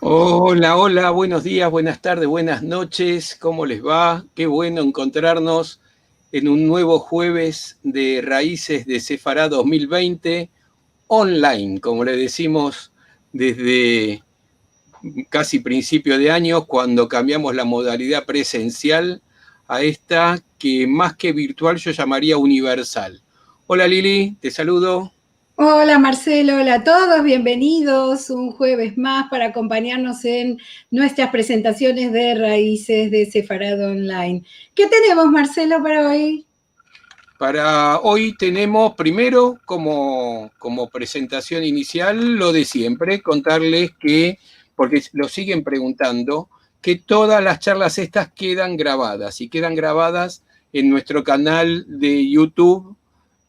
Hola, hola, buenos días, buenas tardes, buenas noches, ¿cómo les va? Qué bueno encontrarnos en un nuevo jueves de Raíces de Sefará 2020, online, como le decimos desde casi principio de año, cuando cambiamos la modalidad presencial a esta que más que virtual yo llamaría universal. Hola Lili, te saludo. Hola Marcelo, hola a todos, bienvenidos un jueves más para acompañarnos en nuestras presentaciones de Raíces de Sefarado Online. ¿Qué tenemos, Marcelo, para hoy? Para hoy tenemos primero como presentación inicial lo de siempre, contarles que, porque lo siguen preguntando, que todas las charlas estas quedan grabadas y quedan grabadas en nuestro canal de YouTube,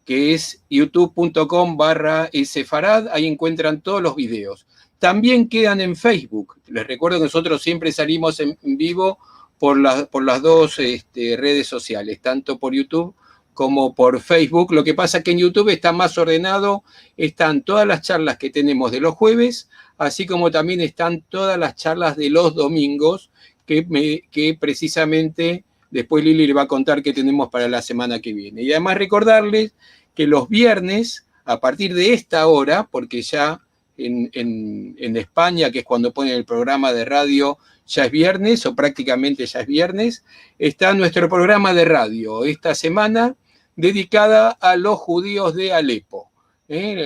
que es youtube.com/sefarad, ahí encuentran todos los videos. También quedan en Facebook. Les recuerdo que nosotros siempre salimos en vivo por las dos redes sociales, tanto por YouTube como por Facebook. Lo que pasa es que en YouTube está más ordenado, están todas las charlas que tenemos de los jueves, así como también están todas las charlas de los domingos, que precisamente después Lili le va a contar qué tenemos para la semana que viene. Y además recordarles que los viernes, a partir de esta hora, porque ya en España, que es cuando ponen el programa de radio, ya es viernes o prácticamente ya es viernes, está nuestro programa de radio esta semana dedicada a los judíos de Alepo,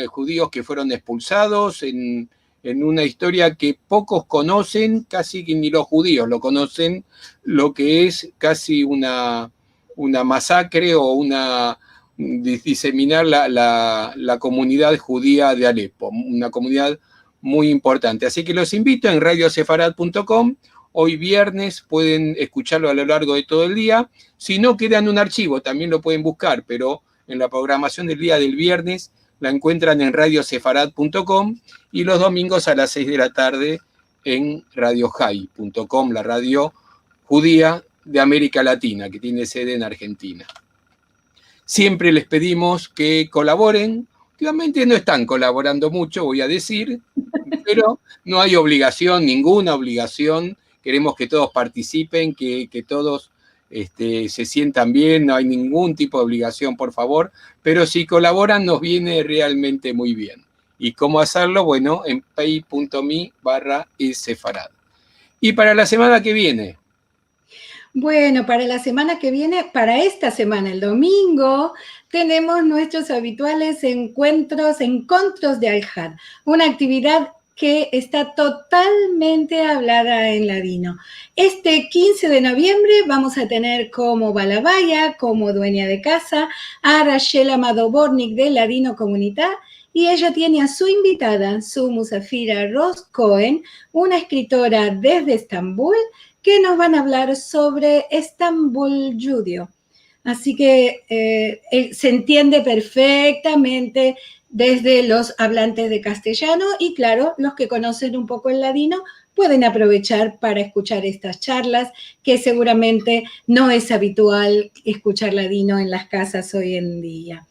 judíos que fueron expulsados en una historia que pocos conocen, casi que ni los judíos lo conocen, lo que es casi una masacre o diseminar la comunidad judía de Alepo, una comunidad muy importante. Así que los invito en radiosefarad.com. Hoy viernes pueden escucharlo a lo largo de todo el día. Si no, queda en un archivo, también lo pueden buscar, pero en la programación del día del viernes la encuentran en radiosefarad.com y los domingos a las 6 de la tarde en radiohai.com, la radio judía de América Latina, que tiene sede en Argentina. Siempre les pedimos que colaboren. Últimamente no están colaborando mucho, voy a decir, pero no hay obligación, ninguna obligación. Queremos que todos participen, que todos se sientan bien, no hay ningún tipo de obligación, por favor, pero si colaboran nos viene realmente muy bien. ¿Y cómo hacerlo? Bueno, en pay.me/sefarad. Y para la semana que viene. Bueno, para la semana que viene, para esta semana, el domingo, tenemos nuestros habituales encuentros de Al-Had, una actividad que está totalmente hablada en ladino. Este 15 de noviembre vamos a tener como balabaya, como dueña de casa, a Rachel Amado-Bornik de Ladino Comunidad, y ella tiene a su invitada, su musafira Ros Cohen, una escritora desde Estambul, que nos van a hablar sobre Estambul judío. Así que se entiende perfectamente desde los hablantes de castellano y claro, los que conocen un poco el ladino pueden aprovechar para escuchar estas charlas, que seguramente no es habitual escuchar ladino en las casas hoy en día.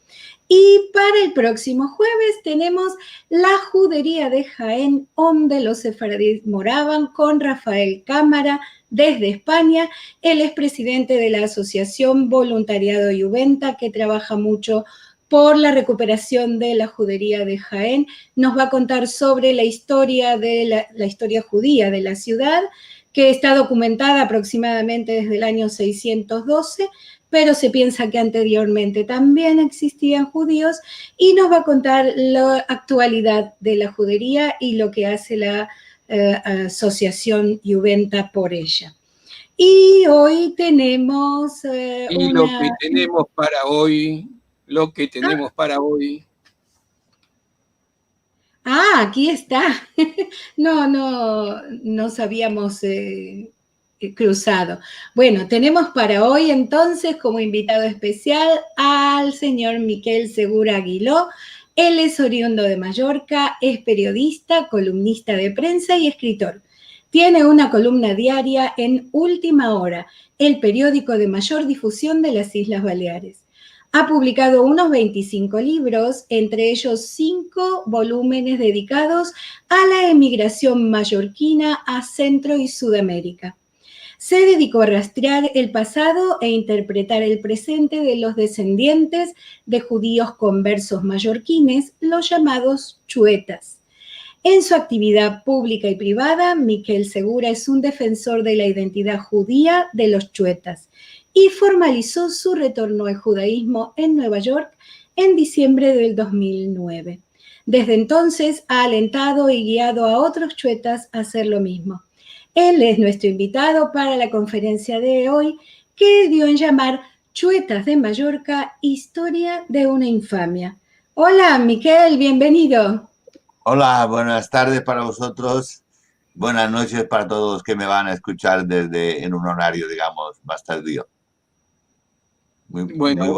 Y para el próximo jueves tenemos la Judería de Jaén, donde los sefaradíes moraban, con Rafael Cámara desde España. Él es presidente de la Asociación Voluntariado Juventa, que trabaja mucho por la recuperación de la Judería de Jaén. Nos va a contar sobre la historia la historia judía de la ciudad, que está documentada aproximadamente desde el año 612, pero se piensa que anteriormente también existían judíos, y nos va a contar la actualidad de la judería y lo que hace la Asociación Juventa por ella. Y hoy tenemos Y lo que tenemos para hoy, lo que tenemos para hoy. Aquí está. No sabíamos cruzado. Bueno, tenemos para hoy entonces como invitado especial al señor Miquel Segura Aguiló. Él es oriundo de Mallorca, es periodista, columnista de prensa y escritor. Tiene una columna diaria en Última Hora, el periódico de mayor difusión de las Islas Baleares. Ha publicado unos 25 libros, entre ellos 5 volúmenes dedicados a la emigración mallorquina a Centro y Sudamérica. Se dedicó a rastrear el pasado e interpretar el presente de los descendientes de judíos conversos mallorquines, los llamados chuetas. En su actividad pública y privada, Miquel Segura es un defensor de la identidad judía de los chuetas y formalizó su retorno al judaísmo en Nueva York en diciembre del 2009. Desde entonces ha alentado y guiado a otros chuetas a hacer lo mismo. Él es nuestro invitado para la conferencia de hoy, que dio en llamar Chuetas de Mallorca, historia de una infamia. Hola, Miquel, bienvenido. Hola, buenas tardes para vosotros. Buenas noches para todos los que me van a escuchar en un horario, digamos, más tardío. Bueno,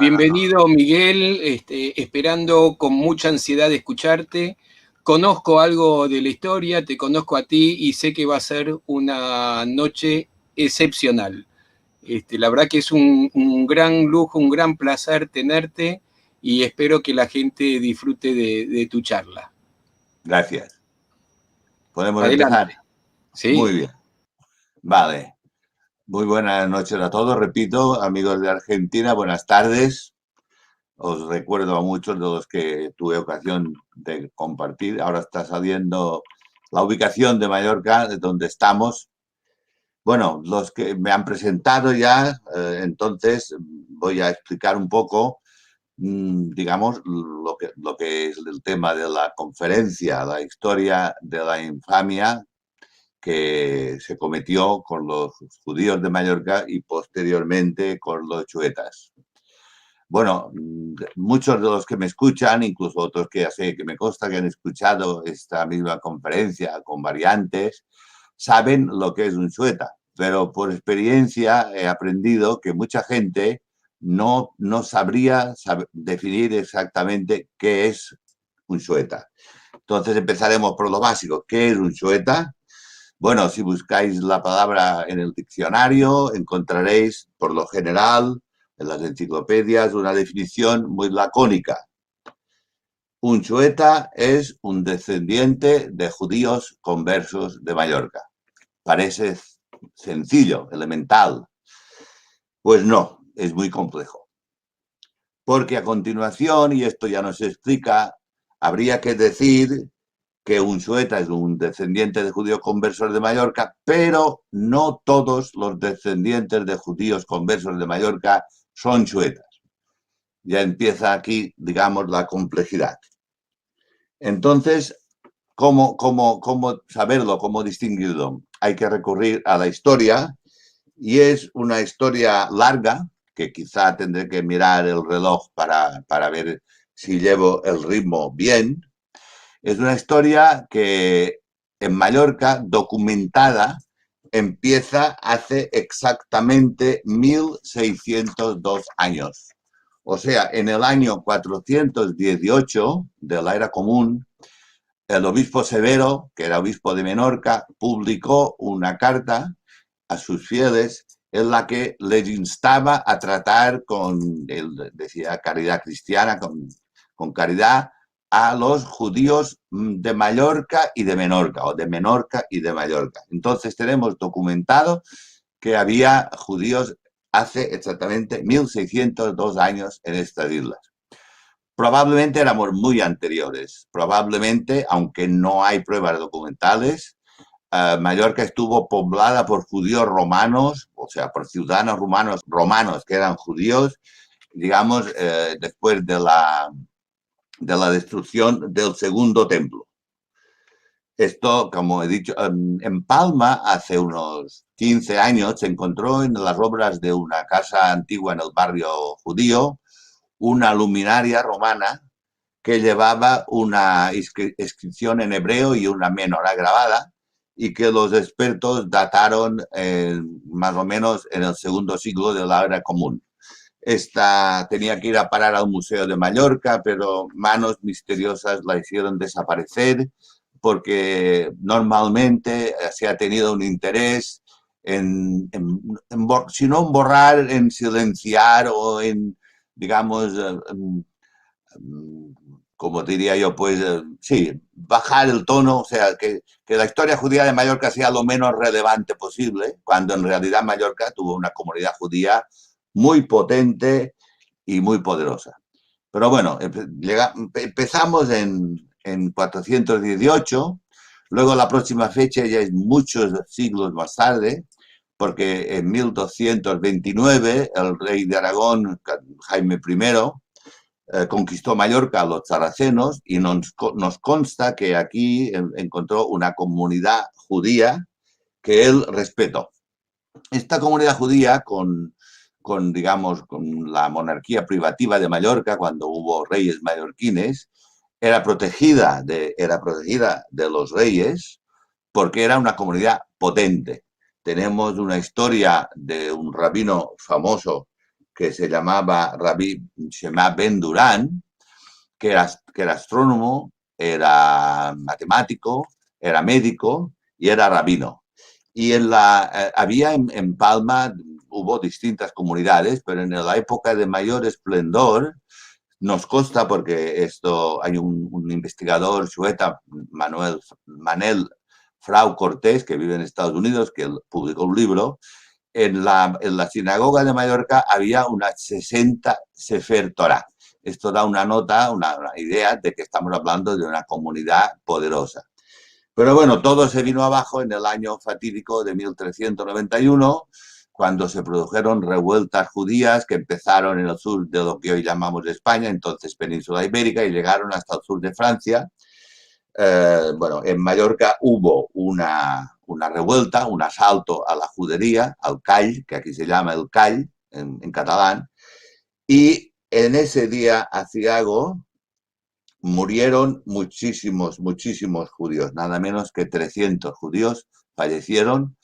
bienvenido, Miguel, esperando con mucha ansiedad de escucharte. Conozco algo de la historia, te conozco a ti y sé que va a ser una noche excepcional. La verdad que es un gran lujo, un gran placer tenerte y espero que la gente disfrute de tu charla. Gracias. ¿Podemos Adelante. empezar? Sí. Muy bien. Vale. Muy buenas noches a todos. Repito, amigos de Argentina, buenas tardes. Os recuerdo a muchos de los que tuve ocasión de compartir. Ahora está saliendo la ubicación de Mallorca, de donde estamos. Bueno, los que me han presentado ya, entonces voy a explicar un poco, digamos, lo que es el tema de la conferencia, la historia de la infamia que se cometió con los judíos de Mallorca y posteriormente con los chuetas. Bueno, muchos de los que me escuchan, incluso otros que ya sé que me consta que han escuchado esta misma conferencia con variantes, saben lo que es un chueta, pero por experiencia he aprendido que mucha gente no sabría definir exactamente qué es un chueta. Entonces empezaremos por lo básico. ¿Qué es un chueta? Bueno, si buscáis la palabra en el diccionario, encontraréis, por lo general, en las enciclopedias, una definición muy lacónica. Un chueta es un descendiente de judíos conversos de Mallorca. Parece sencillo, elemental. Pues no, es muy complejo. Porque a continuación, y esto ya nos explica, habría que decir que un chueta es un descendiente de judíos conversos de Mallorca, pero no todos los descendientes de judíos conversos de Mallorca son chuetas. Ya empieza aquí, digamos, la complejidad. Entonces, ¿cómo saberlo, cómo distinguirlo? Hay que recurrir a la historia, y es una historia larga, que quizá tendré que mirar el reloj para ver si llevo el ritmo bien. Es una historia que en Mallorca, documentada, empieza hace exactamente 1602 años. O sea, en el año 418 de la era común, el obispo Severo, que era obispo de Menorca, publicó una carta a sus fieles en la que les instaba a tratar decía, caridad cristiana, con caridad, a los judíos de Mallorca y de Menorca, o de Menorca y de Mallorca. Entonces tenemos documentado que había judíos hace exactamente 1602 años en estas islas. Probablemente éramos muy anteriores, probablemente, aunque no hay pruebas documentales, Mallorca estuvo poblada por judíos romanos, o sea, por ciudadanos romanos que eran judíos, digamos, después de la destrucción del segundo templo. Esto, como he dicho, en Palma, hace unos 15 años, se encontró en las obras de una casa antigua en el barrio judío una luminaria romana que llevaba una inscripción en hebreo y una menorá grabada, y que los expertos dataron más o menos en el segundo siglo de la era común. Esta tenía que ir a parar al Museo de Mallorca, pero manos misteriosas la hicieron desaparecer, porque normalmente se ha tenido un interés si no en borrar, en silenciar o en digamos, como diría yo, pues sí, bajar el tono, o sea, que la historia judía de Mallorca sea lo menos relevante posible, cuando en realidad Mallorca tuvo una comunidad judía muy potente y muy poderosa. Pero bueno, empezamos en 418, luego la próxima fecha ya es muchos siglos más tarde, porque en 1229 el rey de Aragón, Jaime I, conquistó Mallorca a los sarracenos y nos consta que aquí encontró una comunidad judía que él respetó. Esta comunidad judía, digamos, con la monarquía privativa de Mallorca, cuando hubo reyes mallorquines, era protegida de los reyes porque era una comunidad potente. Tenemos una historia de un rabino famoso que se llamaba Rabí Shema Ben Durán, que era astrónomo, era matemático, era médico y era rabino. Y había en Palma, hubo distintas comunidades, pero en la época de mayor esplendor, nos consta, porque hay un investigador sueta, Manel Frau Cortés, que vive en Estados Unidos, que publicó un libro. En la sinagoga de Mallorca había unas 60 Sefer Torah. Esto da una nota, una idea de que estamos hablando de una comunidad poderosa. Pero bueno, todo se vino abajo en el año fatídico de 1391, cuando se produjeron revueltas judías que empezaron en el sur de lo que hoy llamamos España, entonces Península Ibérica, y llegaron hasta el sur de Francia. Bueno, en Mallorca hubo una revuelta, un asalto a la judería, al call, que aquí se llama el call en catalán, y en ese día aciago murieron muchísimos judíos, nada menos que 300 judíos fallecieron,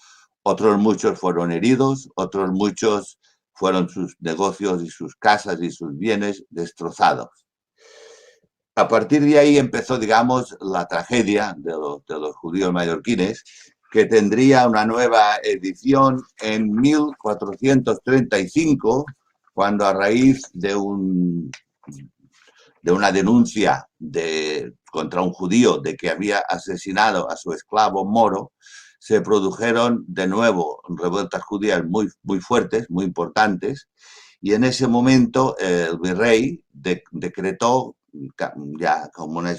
otros muchos fueron heridos, otros muchos fueron sus negocios y sus casas y sus bienes destrozados. A partir de ahí empezó, digamos, la tragedia de los judíos mallorquines, que tendría una nueva edición en 1435, cuando a raíz de una denuncia contra un judío de que había asesinado a su esclavo moro, se produjeron de nuevo revueltas judías muy fuertes, muy importantes, y en ese momento el virrey decretó ya como una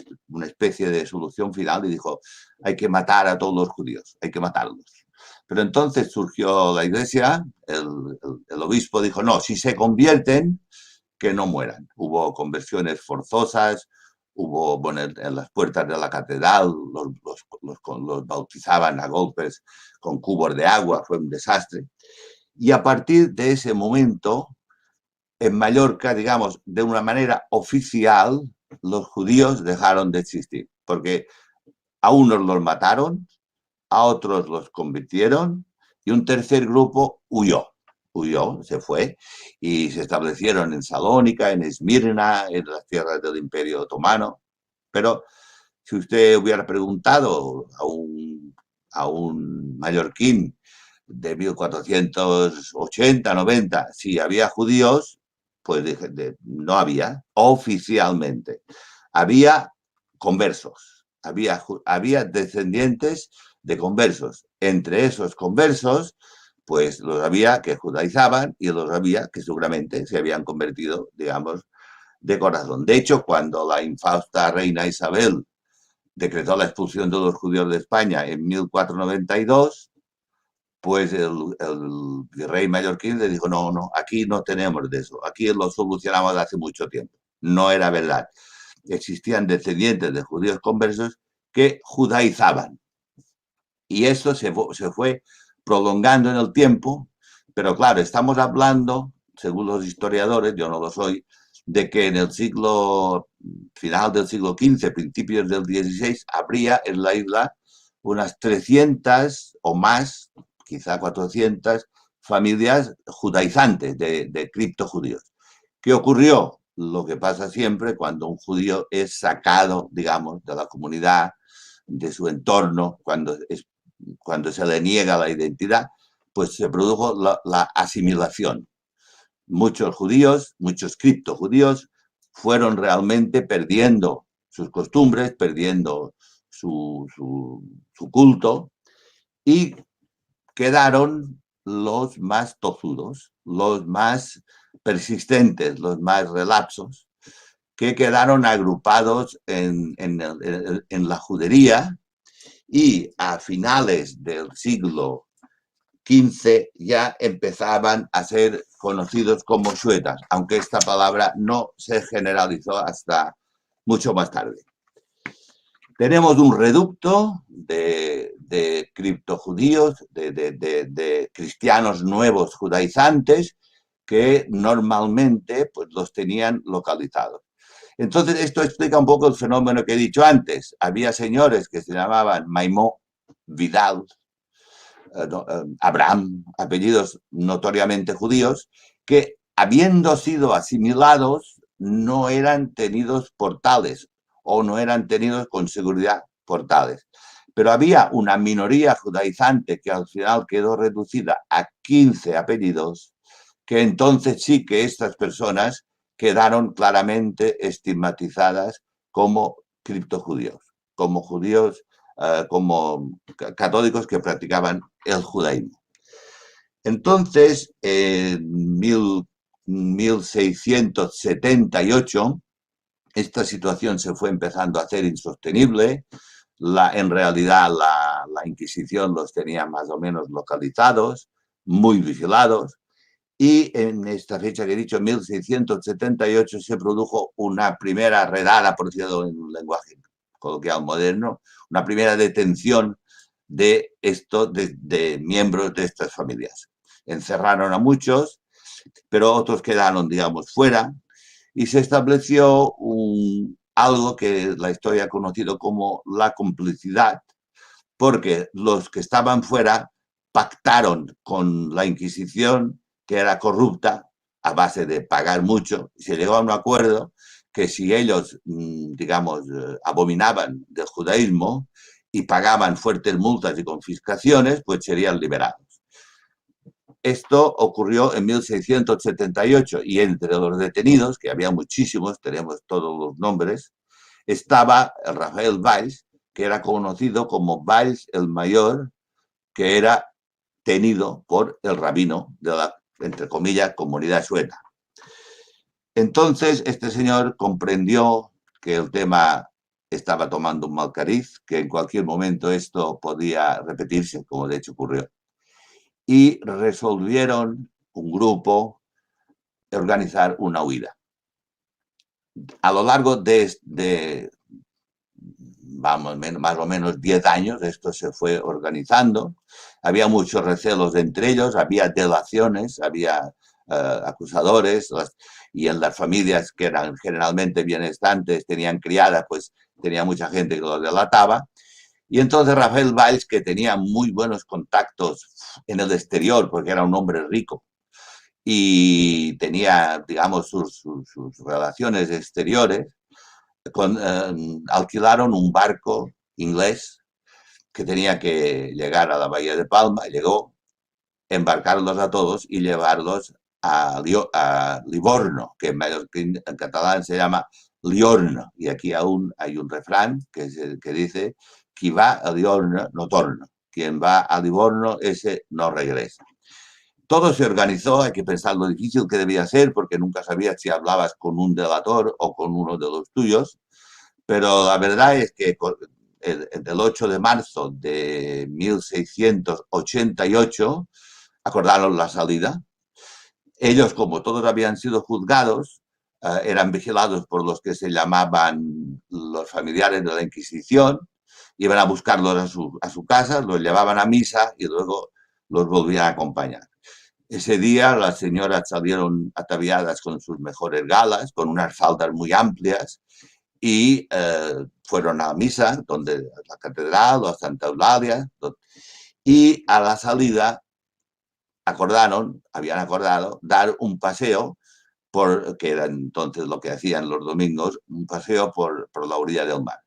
especie de solución final y dijo: hay que matar a todos los judíos, hay que matarlos. Pero entonces surgió la iglesia, el obispo dijo: no, si se convierten, que no mueran. Hubo conversiones forzosas, hubo, bueno, en las puertas de la catedral los bautizaban a golpes con cubos de agua, fue un desastre. Y a partir de ese momento, en Mallorca, digamos, de una manera oficial, los judíos dejaron de existir, porque a unos los mataron, a otros los convirtieron y un tercer grupo huyó, se fue, y se establecieron en Salónica, en Esmirna, en las tierras del Imperio Otomano. Pero si usted hubiera preguntado a un mallorquín de 1480, 90, si había judíos, pues no había, oficialmente. Había conversos, había descendientes de conversos. Entre esos conversos, pues los había que judaizaban y los había que seguramente se habían convertido, digamos, de corazón. De hecho, cuando la infausta reina Isabel decretó la expulsión de los judíos de España en 1492, pues el virrey mallorquín le dijo: no, aquí no tenemos de eso, aquí lo solucionamos hace mucho tiempo. No era verdad. Existían descendientes de judíos conversos que judaizaban. Y eso se fue prolongando en el tiempo, pero claro, estamos hablando, según los historiadores, yo no lo soy, de que en el final del siglo XV, principios del XVI, habría en la isla unas 300 o más, quizá 400 familias judaizantes de criptojudíos. ¿Qué ocurrió? Lo que pasa siempre cuando un judío es sacado, digamos, de la comunidad, de su entorno, cuando se le niega la identidad, pues se produjo la asimilación. muchos judíos, muchos criptojudíos, fueron realmente perdiendo sus costumbres, perdiendo su culto, y quedaron los más tozudos, los más persistentes, los más relapsos, que quedaron agrupados en la judería, y a finales del siglo XV ya empezaban a ser conocidos como shuetas, aunque esta palabra no se generalizó hasta mucho más tarde. Tenemos un reducto de criptojudíos, de cristianos nuevos judaizantes, que normalmente pues, los tenían localizados. Entonces, esto explica un poco el fenómeno que he dicho antes. Había señores que se llamaban Maimó, Vidal, Abraham, apellidos notoriamente judíos, que habiendo sido asimilados no eran tenidos por tales, o no eran tenidos con seguridad por tales. Pero había una minoría judaizante que al final quedó reducida a 15 apellidos, que entonces sí que estas personas quedaron claramente estigmatizadas como criptojudíos, como judíos, como católicos que practicaban el judaísmo. Entonces, en 1678, esta situación se fue empezando a hacer insostenible. En realidad, la Inquisición los tenía más o menos localizados, muy vigilados, y en esta fecha que he dicho, 1678, se produjo una primera redada, por decirlo en un lenguaje coloquial moderno, una primera detención de miembros de estas familias. Encerraron a muchos, pero otros quedaron, digamos, fuera, y se estableció algo que la historia ha conocido como la complicidad, porque los que estaban fuera pactaron con la Inquisición, que era corrupta, a base de pagar mucho, y se llegó a un acuerdo que si ellos, digamos, abominaban del judaísmo y pagaban fuertes multas y confiscaciones, pues serían liberados. Esto ocurrió en 1678, y entre los detenidos, que había muchísimos, tenemos todos los nombres, estaba Rafael Valls, que era conocido como Valls el Mayor, que era tenido por el rabino de la, entre comillas, comunidad sueca. Entonces, este señor comprendió que el tema estaba tomando un mal cariz, que en cualquier momento esto podía repetirse, como de hecho ocurrió, y resolvieron un grupo organizar una huida. A lo largo de vamos, más o menos 10 años, esto se fue organizando. Había muchos recelos entre ellos, había delaciones, había acusadores, y en las familias que eran generalmente benestantes, tenían criadas, pues tenía mucha gente que los delataba. Y entonces Rafael Valls, que tenía muy buenos contactos en el exterior, porque era un hombre rico, y tenía, digamos, sus relaciones exteriores, alquilaron un barco inglés que tenía que llegar a la bahía de Palma, llegó, embarcarlos a todos y llevarlos a Livorno, que en catalán se llama Liorno, y aquí aún hay un refrán que dice: qui va a Liorno no torna, quien va a Livorno ese no regresa. Todo se organizó, hay que pensar lo difícil que debía ser, porque nunca sabías si hablabas con un delator o con uno de los tuyos, pero la verdad es que el 8 de marzo de 1688 acordaron la salida. Ellos, como todos habían sido juzgados, eran vigilados por los que se llamaban los familiares de la Inquisición, iban a buscarlos a su casa, los llevaban a misa y luego los volvían a acompañar. Ese día las señoras salieron ataviadas con sus mejores galas, con unas faldas muy amplias, y fueron a misa, donde la catedral o a Santa Eulalia, y a la salida habían acordado dar un paseo, que era entonces lo que hacían los domingos, un paseo por la orilla del mar.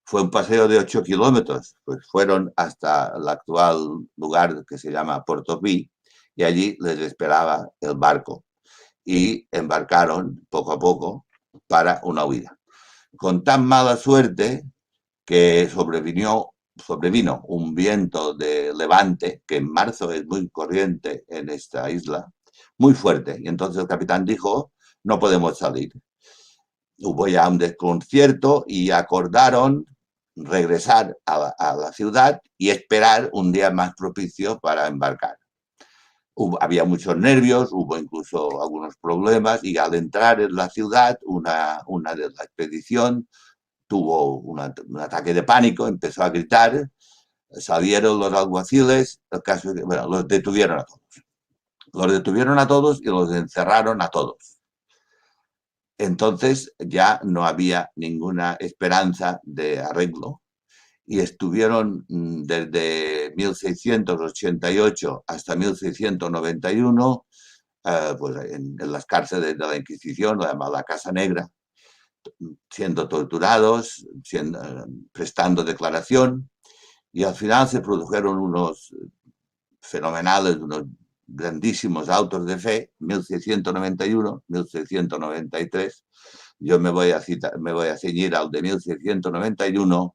Fue un paseo de 8 kilómetros, pues fueron hasta el actual lugar que se llama Portopí, y allí les esperaba el barco. y embarcaron poco a poco para una huida. Con tan mala suerte que sobrevino un viento de levante, que en marzo es muy corriente en esta isla, muy fuerte. Y entonces el capitán dijo, no podemos salir. Hubo ya un desconcierto y acordaron regresar a la ciudad y esperar un día más propicio para embarcar. Había muchos nervios, hubo incluso algunos problemas y al entrar en la ciudad, una de la expedición tuvo un ataque de pánico, empezó a gritar, salieron los alguaciles, el caso es que, bueno, los detuvieron a todos. Los detuvieron a todos y los encerraron a todos. Entonces ya no había ninguna esperanza de arreglo y estuvieron desde 1688 hasta 1691 pues en las cárceles de la Inquisición, la llamada Casa Negra, siendo torturados, prestando declaración, y al final se produjeron unos fenomenales, unos grandísimos autos de fe, 1691, 1693. Yo me voy a ceñir al de 1691,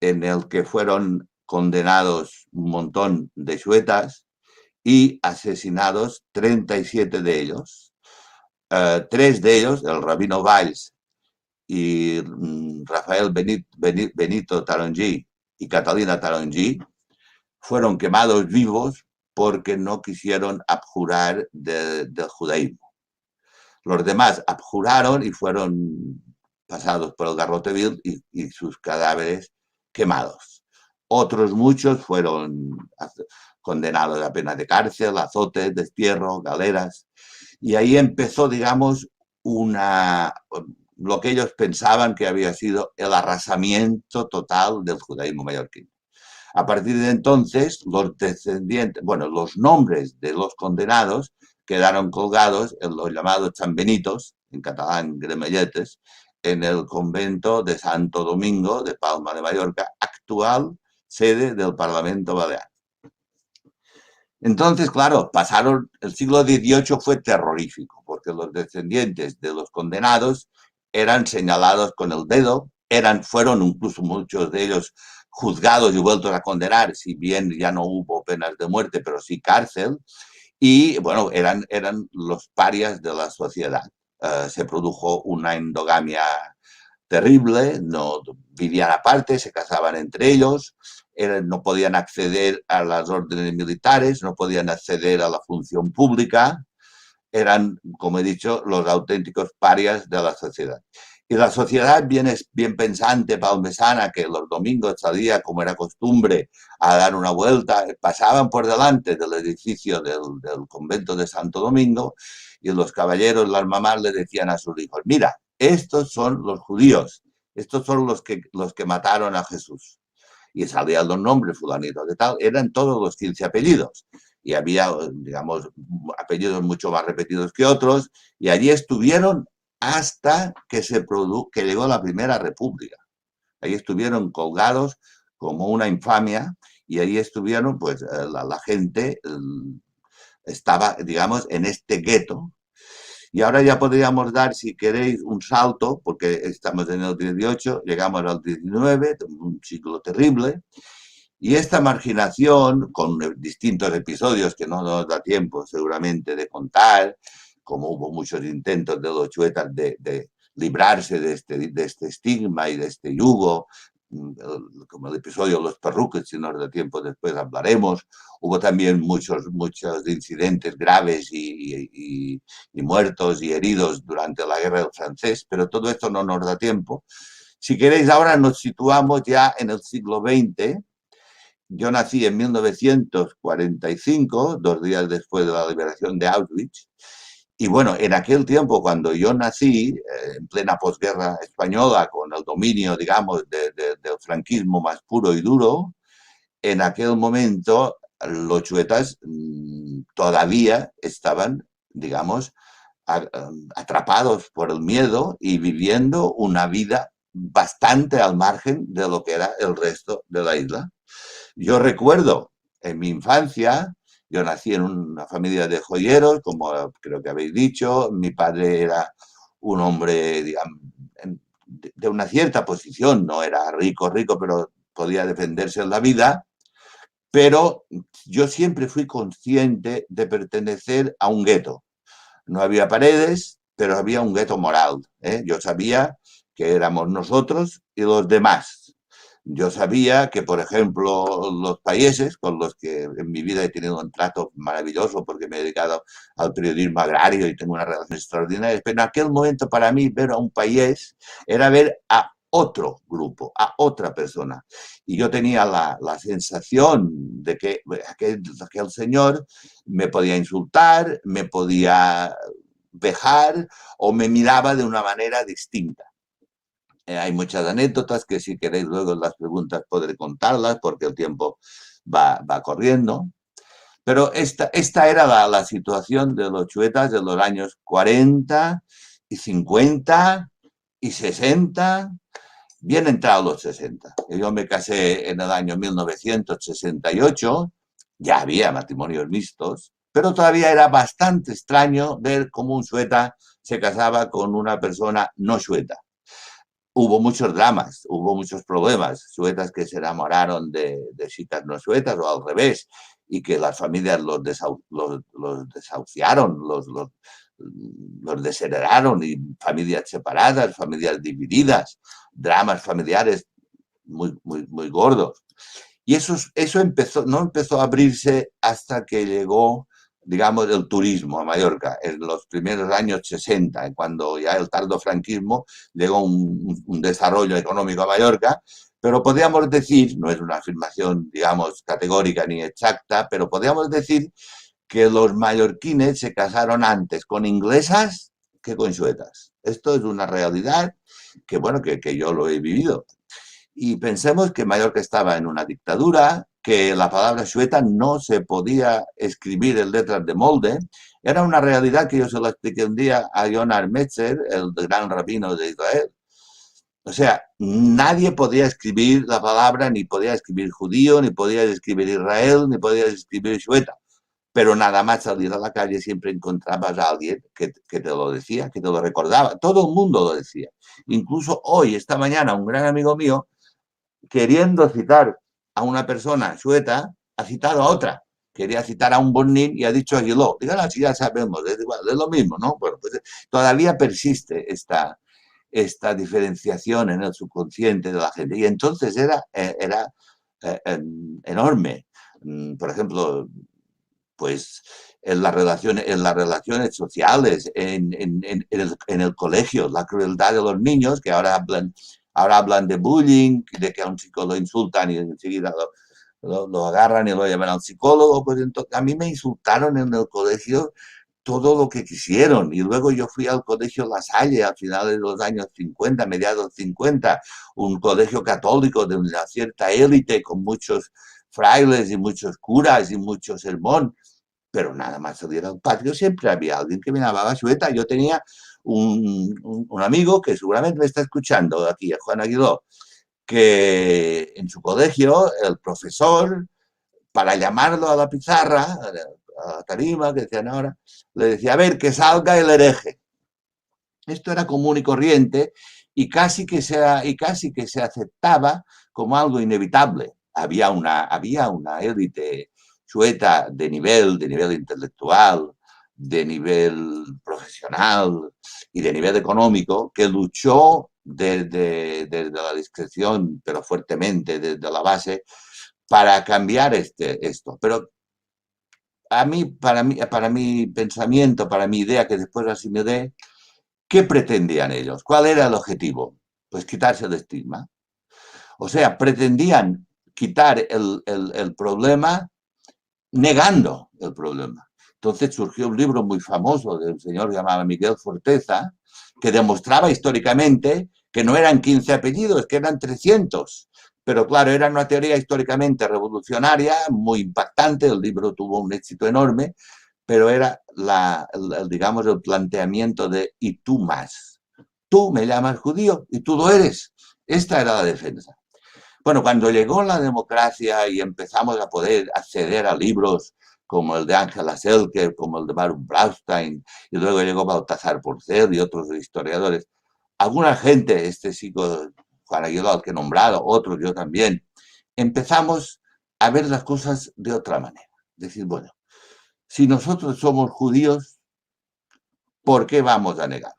en el que fueron condenados un montón de chuetas y asesinados 37 de ellos. 3 de ellos, el rabino Valls y Rafael Benito Tarongí y Catalina Tarongí, fueron quemados vivos porque no quisieron abjurar del judaísmo. Los demás abjuraron y fueron pasados por el garrote vil y sus cadáveres quemados. Otros muchos fueron condenados a penas de cárcel, azotes, destierro, galeras. Y ahí empezó, digamos, lo que ellos pensaban que había sido el arrasamiento total del judaísmo mallorquín. A partir de entonces, los descendientes, bueno, los nombres de los condenados quedaron colgados en los llamados chambenitos, en catalán gremelletes, en el convento de Santo Domingo de Palma de Mallorca, actual sede del Parlamento Balear. Entonces, claro, el siglo XVIII fue terrorífico, porque los descendientes de los condenados eran señalados con el dedo, fueron incluso muchos de ellos juzgados y vueltos a condenar, si bien ya no hubo penas de muerte, pero sí cárcel, y bueno, eran los parias de la sociedad. Se produjo una endogamia terrible, no vivían aparte, se casaban entre ellos, no podían acceder a las órdenes militares, no podían acceder a la función pública, eran, como he dicho, los auténticos parias de la sociedad. Y la sociedad bien pensante, palmesana, que los domingos salía, como era costumbre, a dar una vuelta, pasaban por delante del edificio del convento de Santo Domingo y los caballeros, las mamás, le decían a sus hijos, mira, estos son los judíos, estos son los que mataron a Jesús. Y salían los nombres, fulanito de tal, eran todos los 15 apellidos. Y había, digamos, apellidos mucho más repetidos que otros, y allí estuvieron hasta que llegó la Primera República. Ahí estuvieron colgados como una infamia, y ahí estuvieron, pues, la gente estaba, digamos, en este gueto. Y ahora ya podríamos dar, si queréis, un salto, porque estamos en el 18, llegamos al 19, un siglo terrible, y esta marginación, con distintos episodios que no nos da tiempo seguramente de contar, como hubo muchos intentos de los chuetas de librarse de este estigma y de este yugo, como el episodio de los perruques, si nos da tiempo después hablaremos. Hubo también muchos incidentes graves y muertos y heridos durante la guerra del francés, pero todo esto no nos da tiempo. Si queréis, ahora nos situamos ya en el siglo XX. Yo nací en 1945, 2 días después de la liberación de Auschwitz. Y bueno, en aquel tiempo, cuando yo nací, en plena posguerra española, con el dominio, digamos, del franquismo más puro y duro, en aquel momento los chuetas todavía estaban, digamos, atrapados por el miedo y viviendo una vida bastante al margen de lo que era el resto de la isla. Yo recuerdo en mi infancia Yo nací en una familia de joyeros, como creo que habéis dicho. Mi padre era un hombre, digamos, de una cierta posición, no era rico, rico, pero podía defenderse en la vida. Pero yo siempre fui consciente de pertenecer a un gueto. No había paredes, pero había un gueto moral, ¿eh? Yo sabía que éramos nosotros y los demás. Yo sabía que, por ejemplo, los países con los que en mi vida he tenido un trato maravilloso porque me he dedicado al periodismo agrario y tengo una relación extraordinaria, pero en aquel momento para mí ver a un país era ver a otro grupo, a otra persona. Y yo tenía la sensación de que aquel señor me podía insultar, me podía vejar o me miraba de una manera distinta. Hay muchas anécdotas que si queréis luego en las preguntas podré contarlas porque el tiempo va corriendo. Pero esta era la situación de los chuetas de los años 40 y 50 y 60, bien entrados los 60. Yo me casé en el año 1968, ya había matrimonios mixtos, pero todavía era bastante extraño ver cómo un chueta se casaba con una persona no chueta. Hubo muchos dramas, hubo muchos problemas, suetas que se enamoraron de chicas no suetas o al revés, y que las familias los desahuciaron, los desheredaron, y familias separadas, familias divididas, dramas familiares muy gordos. Y eso no empezó a abrirse hasta que llegó, digamos, el turismo a Mallorca, en los primeros años 60, cuando ya el tardofranquismo llegó un desarrollo económico a Mallorca, pero podríamos decir, no es una afirmación, digamos, categórica ni exacta, pero podríamos decir que los mallorquines se casaron antes con inglesas que con suetas. Esto es una realidad que, bueno, que yo lo he vivido. Y pensemos que Mallorca estaba en una dictadura, que la palabra sueta no se podía escribir en letras de molde. Era una realidad que yo se lo expliqué un día a Yonah Metzer, el gran rabino de Israel. O sea, nadie podía escribir la palabra, ni podía escribir judío, ni podía escribir Israel, ni podía escribir sueta. Pero nada más salir a la calle siempre encontrabas a alguien que te lo decía, que te lo recordaba. Todo el mundo lo decía. Incluso hoy, esta mañana, un gran amigo mío, queriendo citar a una persona sueta, ha citado a otra. Quería citar a un Bonin y ha dicho Aguiló. Digan así, ya sabemos, es igual, es lo mismo, ¿no? Bueno, pues todavía persiste esta diferenciación en el subconsciente de la gente. Y entonces era enorme. Por ejemplo, pues en las relaciones sociales, en el colegio, la crueldad de los niños, que ahora hablan de bullying, de que a un chico lo insultan y enseguida lo agarran y lo llevan al psicólogo. Pues entonces, a mí me insultaron en el colegio todo lo que quisieron. Y luego yo fui al colegio La Salle a finales de los años 50, mediados 50, un colegio católico de una cierta élite con muchos frailes y muchos curas y mucho sermón. Pero nada más salir al patio siempre había alguien que me llamaba sueta. Yo tenía un amigo que seguramente me está escuchando aquí, Juan Aguiló, que en su colegio el profesor, para llamarlo a la pizarra, a la tarima, que decían ahora, le decía, a ver, que salga el hereje. Esto era común y corriente y casi que se aceptaba como algo inevitable. Había una élite sueta de nivel intelectual, de nivel profesional y de nivel económico, que luchó desde la discreción, pero fuertemente desde la base, para cambiar esto. Pero para mi pensamiento, para mi idea, que después asimilé, ¿qué pretendían ellos? ¿Cuál era el objetivo? Pues quitarse el estigma. O sea, pretendían quitar el problema negando el problema. Entonces surgió un libro muy famoso de un señor llamado Miguel Forteza, que demostraba históricamente que no eran 15 apellidos, que eran 300. Pero claro, era una teoría históricamente revolucionaria, muy impactante, el libro tuvo un éxito enorme, pero era digamos, el planteamiento de ¿y tú más? Tú me llamas judío y tú lo eres. Esta era la defensa. Bueno, cuando llegó la democracia y empezamos a poder acceder a libros como el de Ángela Selke, como el de Baruch Blaustein, y luego llegó Baltasar Porcel y otros historiadores. Alguna gente, este chico Juan Aguiló, al que he nombrado, otros, yo también, empezamos a ver las cosas de otra manera. Decir, bueno, si nosotros somos judíos, ¿por qué vamos a negarlo?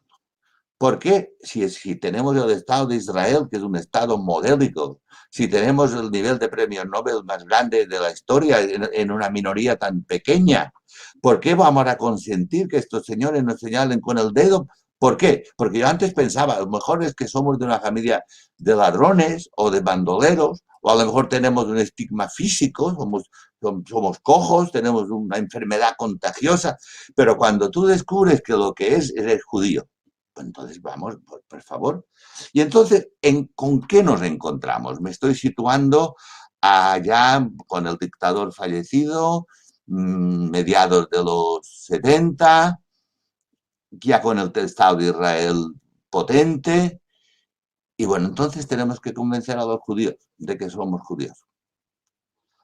¿Por qué? Si tenemos el Estado de Israel, que es un Estado modélico, si tenemos el nivel de premio Nobel más grande de la historia en una minoría tan pequeña, ¿por qué vamos a consentir que estos señores nos señalen con el dedo? ¿Por qué? Porque yo antes pensaba, a lo mejor es que somos de una familia de ladrones o de bandoleros, o a lo mejor tenemos un estigma físico, somos cojos, tenemos una enfermedad contagiosa, pero cuando tú descubres que lo que eres judío, entonces vamos, por favor. Y entonces, ¿con qué nos encontramos? Me estoy situando allá con el dictador fallecido, mediados de los 70, ya con el Estado de Israel potente. Y bueno, entonces tenemos que convencer a los judíos de que somos judíos.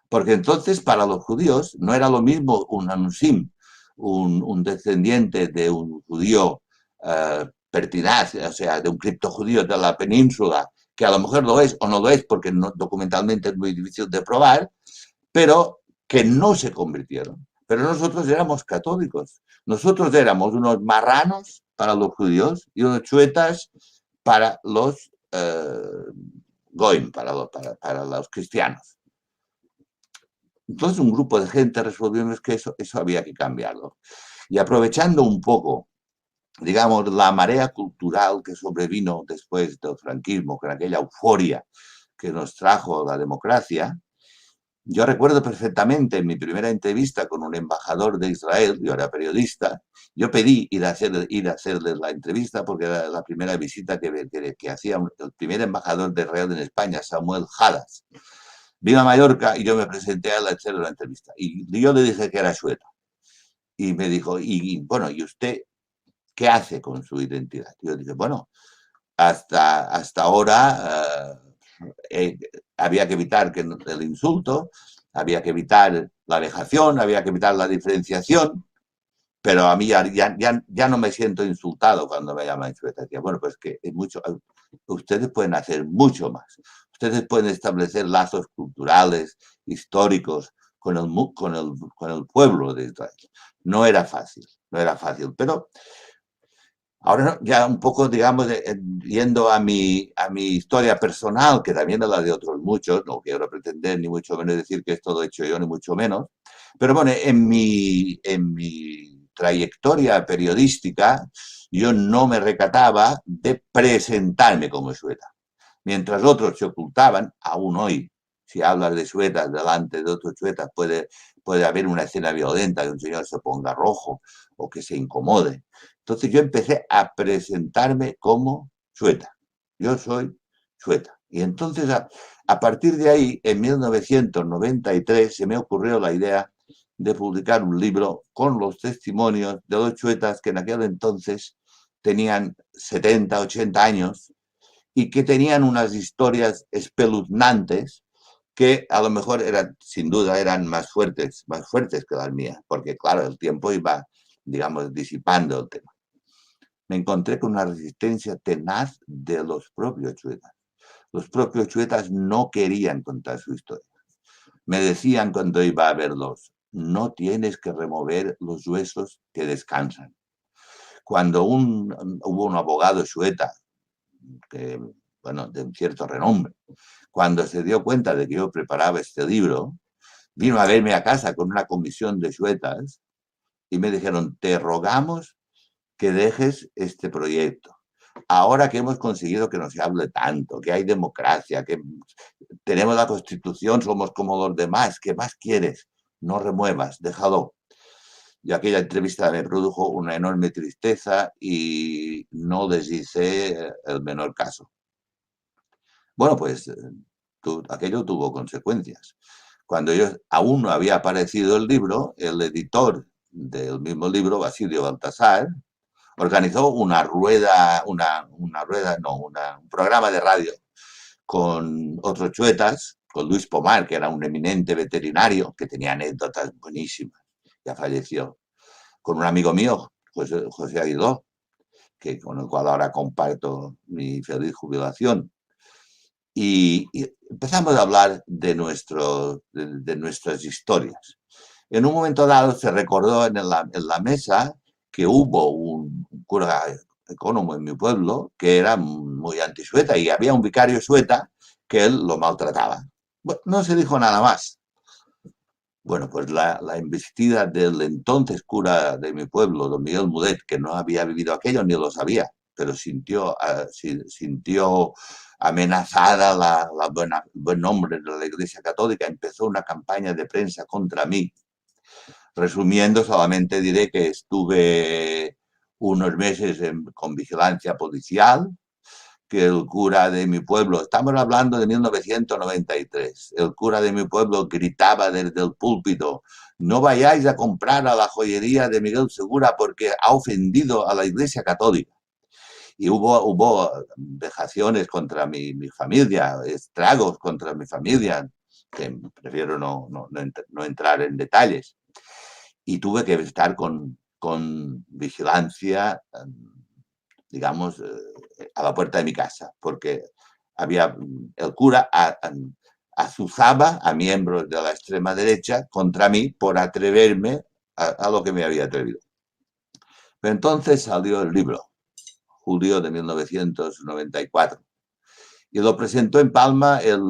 Porque entonces para los judíos no era lo mismo un anusim, un descendiente de un judío pertinaz, o sea, de un criptojudío de la península, que a lo mejor lo es o no lo es, porque documentalmente es muy difícil de probar, pero que no se convirtieron. Pero nosotros éramos católicos. Nosotros éramos unos marranos para los judíos y unos chuetas para los goim, para los cristianos. Entonces un grupo de gente resolvió que eso había que cambiarlo. Y aprovechando un poco, digamos, la marea cultural que sobrevino después del franquismo, con aquella euforia que nos trajo la democracia, yo recuerdo perfectamente en mi primera entrevista con un embajador de Israel, yo era periodista, yo pedí ir a hacerles la entrevista porque era la primera visita que hacía el primer embajador de Israel en España, Samuel Hadas. Vino a Mallorca y yo me presenté a él a hacerle la entrevista. Y yo le dije que era sueco. Y me dijo, bueno, ¿y usted qué hace con su identidad? Y yo dije, bueno, hasta ahora había que evitar el insulto, había que evitar la vejación, había que evitar la diferenciación, pero a mí ya no me siento insultado cuando me llaman sueca. Bueno, pues que ustedes pueden hacer mucho más. Ustedes pueden establecer lazos culturales, históricos con el pueblo de Israel. No era fácil, pero ahora ya un poco, digamos, yendo a mi historia personal, que también es la de otros muchos, no quiero pretender ni mucho menos decir que esto lo he hecho yo, ni mucho menos, pero bueno, en mi trayectoria periodística, yo no me recataba de presentarme como sueta. Mientras otros se ocultaban, aún hoy, si hablas de suetas delante de otros suetas, puede haber una escena violenta, que un señor se ponga rojo o que se incomode. Entonces yo empecé a presentarme como sueta. Yo soy sueta. Y entonces a partir de ahí, en 1993, se me ocurrió la idea de publicar un libro con los testimonios de los chuetas que en aquel entonces tenían 70, 80 años y que tenían unas historias espeluznantes que a lo mejor sin duda eran más fuertes que las mías, porque claro, el tiempo iba, digamos, disipando el tema. Me encontré con una resistencia tenaz de los propios chuetas. Los propios chuetas no querían contar su historia. Me decían cuando iba a verlos, no tienes que remover los huesos que descansan. Cuando hubo un abogado chueta, de un cierto renombre, cuando se dio cuenta de que yo preparaba este libro, vino a verme a casa con una comisión de chuetas y me dijeron, te rogamos que dejes este proyecto. Ahora que hemos conseguido que no se hable tanto, que hay democracia, que tenemos la Constitución, somos como los demás, ¿qué más quieres? No remuevas, déjalo. Y aquella entrevista me produjo una enorme tristeza y no les hice el menor caso. Bueno, pues aquello tuvo consecuencias. Cuando aún no había aparecido el libro, el editor del mismo libro, Basilio Baltasar, organizó un programa de radio con otros chuetas, con Luis Pomar, que era un eminente veterinario, que tenía anécdotas buenísimas. ya falleció, con un amigo mío, José Aguiló, con el cual ahora comparto mi feliz jubilación. Y empezamos a hablar de nuestras historias. En un momento dado se recordó en la mesa que hubo un cura ecónomo en mi pueblo que era muy antisueta y había un vicario sueta que él lo maltrataba. Bueno, no se dijo nada más. Bueno, pues la embestida del entonces cura de mi pueblo, don Miguel Mudet, que no había vivido aquello ni lo sabía, pero sintió amenazada el buen nombre de la Iglesia Católica, empezó una campaña de prensa contra mí. Resumiendo, solamente diré que estuve unos meses con vigilancia policial, que el cura de mi pueblo, estamos hablando de 1993, el cura de mi pueblo gritaba desde el púlpito: no vayáis a comprar a la joyería de Miguel Segura porque ha ofendido a la Iglesia Católica. Y hubo vejaciones contra mi familia, estragos contra mi familia, que prefiero no entrar en detalles. Y tuve que estar con vigilancia, digamos, a la puerta de mi casa, porque el cura azuzaba a miembros de la extrema derecha contra mí por atreverme a lo que me había atrevido. Pero entonces salió el libro, julio de 1994, y lo presentó en Palma el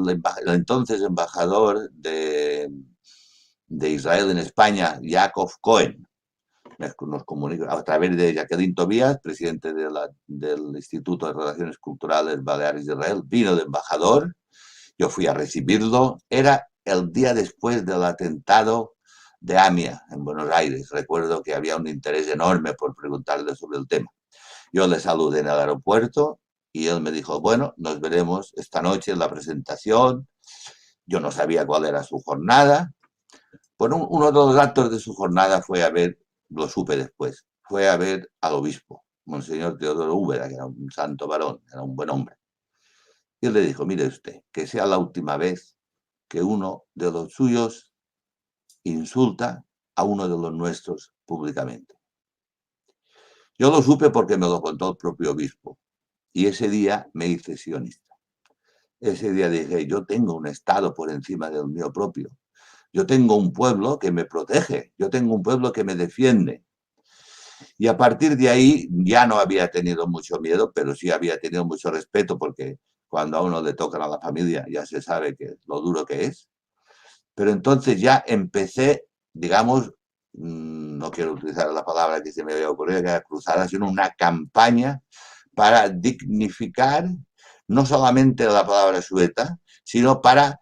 entonces embajador de Israel en España, Jacob Cohen. Nos comunicó a través de Jacqueline Tobías, presidente del Instituto de Relaciones Culturales Baleares de Israel, vino de embajador, yo fui a recibirlo, era el día después del atentado de AMIA en Buenos Aires. Recuerdo que había un interés enorme por preguntarle sobre el tema. Yo le saludé en el aeropuerto y él me dijo: bueno, nos veremos esta noche en la presentación. Yo no sabía cuál era su jornada. Bueno, uno de los actos de su jornada fue a ver, lo supe después, fue a ver al obispo, Monseñor Teodoro Úbeda, que era un santo varón, era un buen hombre. Y él le dijo: mire usted, que sea la última vez que uno de los suyos insulta a uno de los nuestros públicamente. Yo lo supe porque me lo contó el propio obispo. Y ese día me hice sionista. Ese día dije: yo tengo un Estado por encima del mío propio. Yo tengo un pueblo que me protege. Yo tengo un pueblo que me defiende. Y a partir de ahí ya no había tenido mucho miedo, pero sí había tenido mucho respeto, porque cuando a uno le tocan a la familia ya se sabe que lo duro que es. Pero entonces ya empecé, digamos, no quiero utilizar la palabra que se me había ocurrido, que era cruzada, sino una campaña para dignificar no solamente la palabra sueta, sino para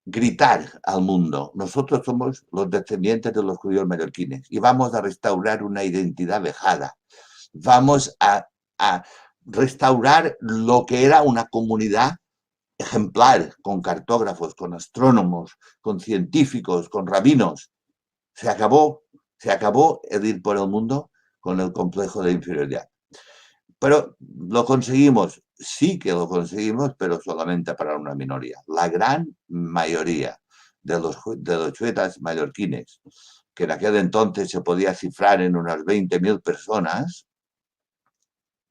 gritar al mundo: nosotros somos los descendientes de los judíos mallorquines y vamos a restaurar una identidad vejada. Vamos a restaurar lo que era una comunidad ejemplar, con cartógrafos, con astrónomos, con científicos, con rabinos. Se acabó el ir por el mundo con el complejo de inferioridad. Pero lo conseguimos, sí que lo conseguimos, pero solamente para una minoría. La gran mayoría de los chuetas mallorquines, que en aquel entonces se podía cifrar en unas 20.000 personas,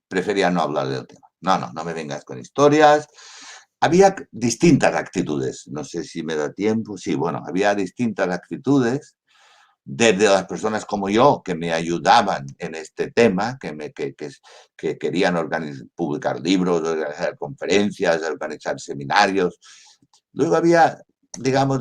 preferían no hablar del tema. No me vengas con historias. Había distintas actitudes, no sé si me da tiempo, sí, bueno, había distintas actitudes, desde las personas como yo, que me ayudaban en este tema, que querían publicar libros, organizar conferencias, organizar seminarios. Luego había, digamos,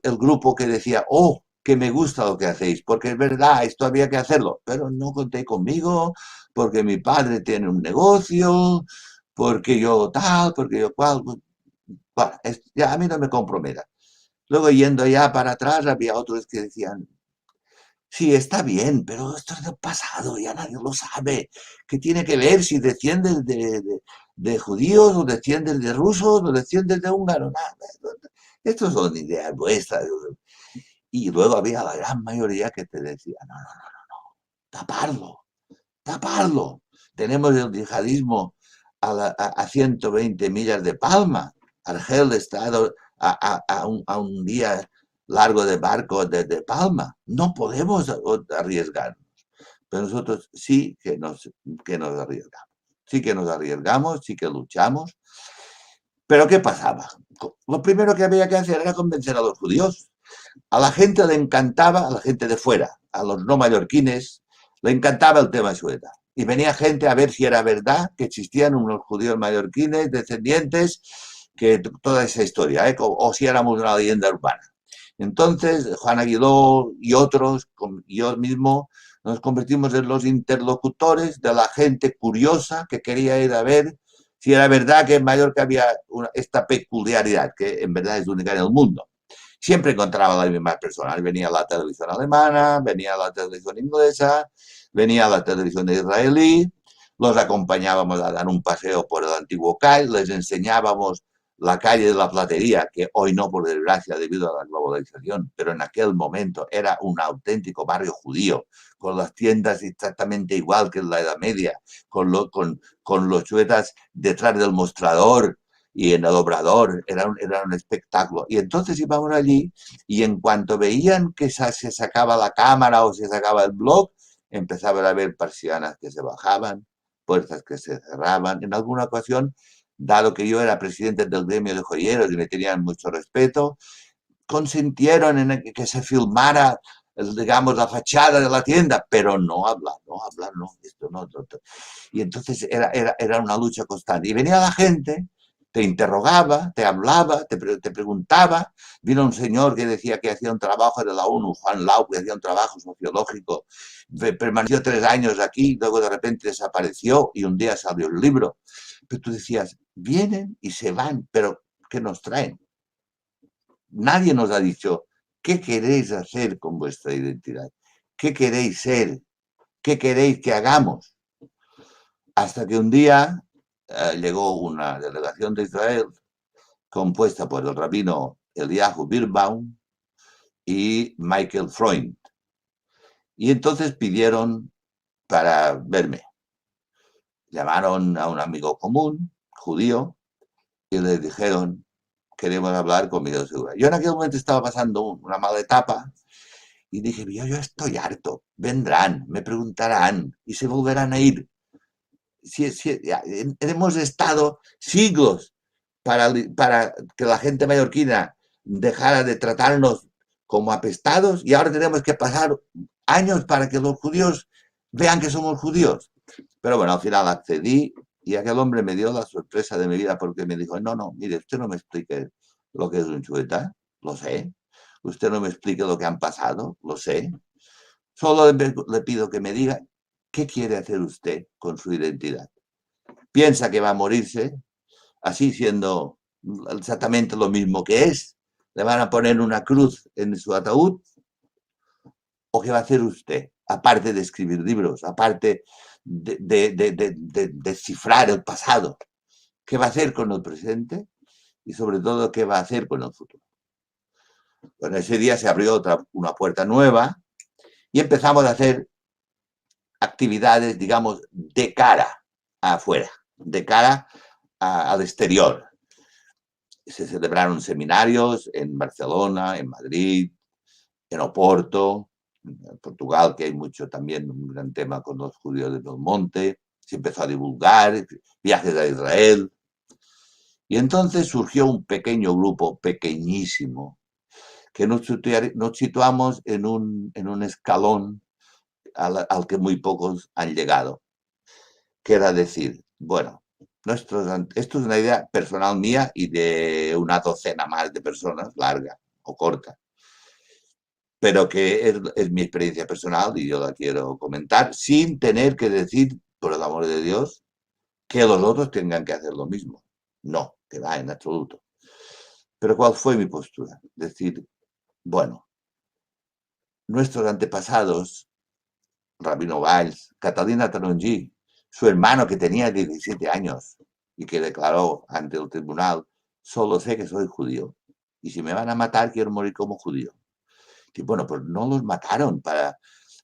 el grupo que decía: oh, que me gusta lo que hacéis, porque es verdad, esto había que hacerlo, pero no conté conmigo, porque mi padre tiene un negocio, porque yo tal, porque yo cual. Bueno, ya a mí no me comprometa. Luego, yendo ya para atrás, había otros que decían: sí, está bien, pero esto es del pasado, ya nadie lo sabe. ¿Qué tiene que ver si desciendes de judíos, o desciendes de rusos, o desciendes de húngaros? Estas son ideas vuestras. Y luego había la gran mayoría que te decía: no, taparlo. Tenemos el yihadismo a 120 millas de Palma. Argel está a un día largo de barco desde Palma. No podemos arriesgarnos. Pero nosotros sí que nos arriesgamos. Sí que nos arriesgamos, sí que luchamos. Pero ¿qué pasaba? Lo primero que había que hacer era convencer a los judíos. A la gente le encantaba, a la gente de fuera, a los no mallorquines, le encantaba el tema Xueta. Y venía gente a ver si era verdad que existían unos judíos mallorquines, descendientes, que toda esa historia, o si éramos una leyenda urbana. Entonces, Juan Aguiló y otros, yo mismo, nos convertimos en los interlocutores de la gente curiosa que quería ir a ver si era verdad que en Mallorca había esta peculiaridad, que en verdad es única en el mundo. Siempre encontraba las mismas personas. Venía la televisión alemana, venía la televisión inglesa, venía la televisión israelí, los acompañábamos a dar un paseo por el antiguo CAI, les enseñábamos la calle de la Platería, que hoy no, por desgracia, debido a la globalización, pero en aquel momento era un auténtico barrio judío, con las tiendas exactamente igual que en la Edad Media, con los chuetas detrás del mostrador y en el obrador, era un espectáculo. Y entonces íbamos allí y en cuanto veían que se sacaba la cámara o se sacaba el blog, empezaban a ver persianas que se bajaban, puertas que se cerraban. En alguna ocasión, dado que yo era presidente del gremio de joyeros y me tenían mucho respeto, consintieron en que se filmara, digamos, la fachada de la tienda, pero no hablar, esto no. Y entonces era una lucha constante. Y venía la gente, te interrogaba, te hablaba, te preguntaba. Vino un señor que decía que hacía un trabajo de la ONU, Juan Lau, que hacía un trabajo sociológico, permaneció 3 años aquí, luego de repente desapareció y un día salió el libro. Pero tú decías, vienen y se van, pero ¿qué nos traen? Nadie nos ha dicho, ¿qué queréis hacer con vuestra identidad? ¿Qué queréis ser? ¿Qué queréis que hagamos? Hasta que un día llegó una delegación de Israel compuesta por el rabino Eliyahu Birnbaum y Michael Freund. Y entonces pidieron para verme. Llamaron a un amigo común, judío, y le dijeron, queremos hablar con Miguel Segura. Yo en aquel momento estaba pasando una mala etapa y dije, yo estoy harto, vendrán, me preguntarán y se volverán a ir. Hemos estado siglos para que la gente mallorquina dejara de tratarnos como apestados y ahora tenemos que pasar años para que los judíos vean que somos judíos. Pero bueno, al final accedí y aquel hombre me dio la sorpresa de mi vida porque me dijo, no, mire, usted no me explique lo que es un chueta, lo sé. Usted no me explique lo que han pasado, lo sé. Solo le pido que me diga qué quiere hacer usted con su identidad. ¿Piensa que va a morirse así siendo exactamente lo mismo que es? ¿Le van a poner una cruz en su ataúd? ¿O qué va a hacer usted? Aparte de escribir libros, aparte de descifrar el pasado, ¿qué va a hacer con el presente? Y sobre todo, ¿qué va a hacer con el futuro? Bueno, ese día se abrió una puerta nueva y empezamos a hacer actividades, digamos, de cara afuera, de cara al exterior. Se celebraron seminarios en Barcelona, en Madrid, en Oporto, en Portugal, que hay mucho también, un gran tema con los judíos de Belmonte. Se empezó a divulgar, viajes a Israel. Y entonces surgió un pequeño grupo, pequeñísimo, que nos situamos en un escalón al que muy pocos han llegado, que era decir, bueno, esto es una idea personal mía y de una docena más de personas, larga o corta, pero que es mi experiencia personal y yo la quiero comentar sin tener que decir, por el amor de Dios, que los otros tengan que hacer lo mismo. No, que va, en absoluto. Pero ¿cuál fue mi postura? Decir, bueno, nuestros antepasados, Rabino Valls, Catalina Tarongí, su hermano que tenía 17 años y que declaró ante el tribunal, solo sé que soy judío y si me van a matar quiero morir como judío. Y bueno, pues no los mataron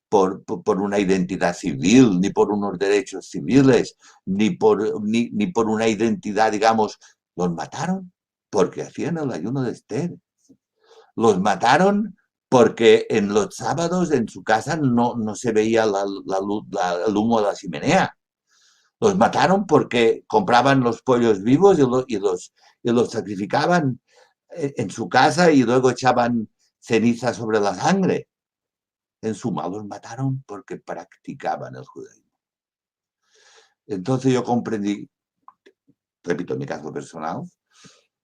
por una identidad civil, ni por unos derechos civiles, ni por una identidad, digamos, los mataron porque hacían el ayuno de Esther. Los mataron porque en los sábados en su casa no se veía el humo de la chimenea. Los mataron porque compraban los pollos vivos y los sacrificaban en su casa y luego echaban ceniza sobre la sangre. En suma, los mataron porque practicaban el judaísmo. Entonces yo comprendí, repito, en mi caso personal,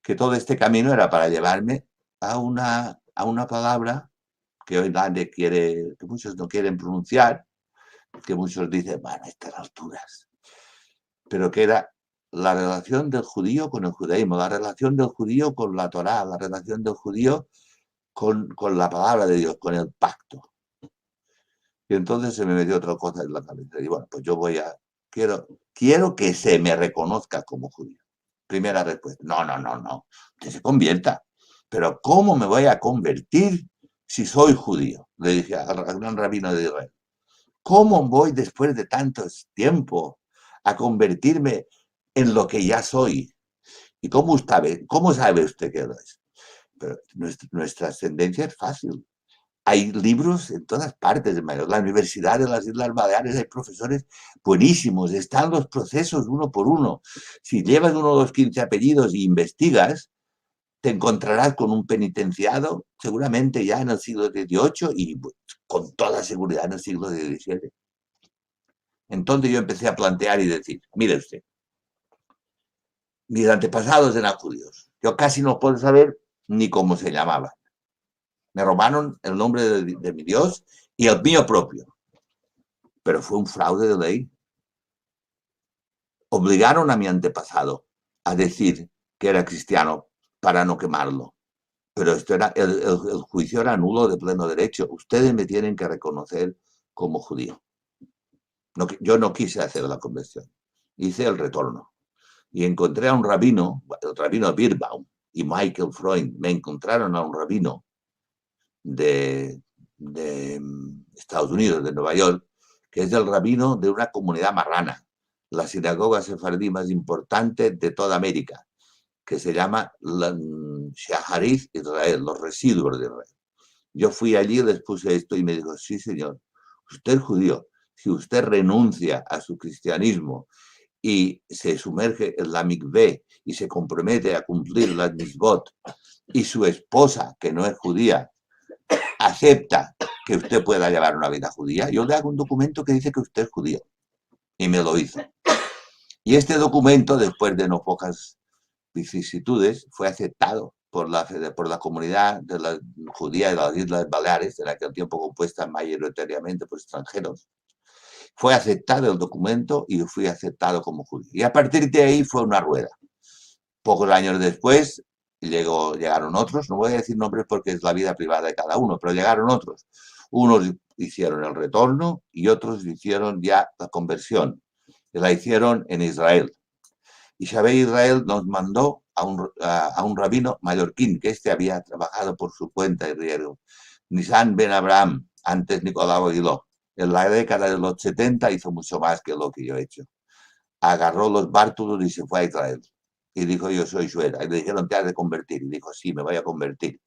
que todo este camino era para llevarme a una palabra que hoy nadie quiere, que muchos no quieren pronunciar, que muchos dicen, bueno, a estas alturas, pero que era la relación del judío con el judaísmo, la relación del judío con la Torá, la relación del judío con la palabra de Dios, con el pacto. Y entonces se me metió otra cosa en la cabeza. Y bueno, pues yo quiero que se me reconozca como judío. Primera respuesta, no, que se convierta. Pero ¿cómo me voy a convertir si soy judío? Le dije al gran rabino de Israel. ¿Cómo voy después de tanto tiempo a convertirme en lo que ya soy? ¿Y cómo sabe usted que lo es? Pero nuestra ascendencia es fácil. Hay libros en todas partes, en la Universidad de las Islas Baleares hay profesores buenísimos, están los procesos uno por uno. Si llevas uno de los 15 apellidos y investigas, te encontrarás con un penitenciado seguramente ya en el siglo XVIII y con toda seguridad en el siglo XVII. Entonces yo empecé a plantear y decir, mire usted, mis antepasados eran judíos, yo casi no puedo saber ni cómo se llamaban. Me robaron el nombre de mi Dios y el mío propio. Pero fue un fraude de ley. Obligaron a mi antepasado a decir que era cristiano para no quemarlo. Pero el juicio era nulo de pleno derecho. Ustedes me tienen que reconocer como judío. Yo no quise hacer la conversión. Hice el retorno. Y encontré a un rabino, el rabino Birbaum y Michael Freund, me encontraron a un rabino de Estados Unidos, de Nueva York, que es el rabino de una comunidad marrana, la sinagoga sefardí más importante de toda América, que se llama Shaharit Israel, los residuos de Israel. Yo fui allí, les puse esto y me dijo, sí señor, usted es judío, si usted renuncia a su cristianismo y se sumerge en la mikvé y se compromete a cumplir las mitzvot, y su esposa, que no es judía, acepta que usted pueda llevar una vida judía, yo le hago un documento que dice que usted es judío. Y me lo hizo. Y este documento, después de no pocas vicisitudes, fue aceptado por la comunidad de la judía de las Islas Baleares, en aquel tiempo compuesta mayoritariamente por extranjeros. Fue aceptado el documento y fui aceptado como judío. Y a partir de ahí fue una rueda. Pocos años después llegaron otros, no voy a decir nombres porque es la vida privada de cada uno, pero llegaron otros. Unos hicieron el retorno y otros hicieron ya la conversión. Y la hicieron en Israel. Y Shabbat Israel nos mandó a un rabino mallorquín, que había trabajado por su cuenta y riesgo. Nissan Ben Abraham, antes Nicolau Aguiló. En la década de los 70 hizo mucho más que lo que yo he hecho. Agarró los bártulos y se fue a Israel. Y dijo, yo soy Shuera. Y le dijeron, te has de convertir. Y dijo, sí, me voy a convertir.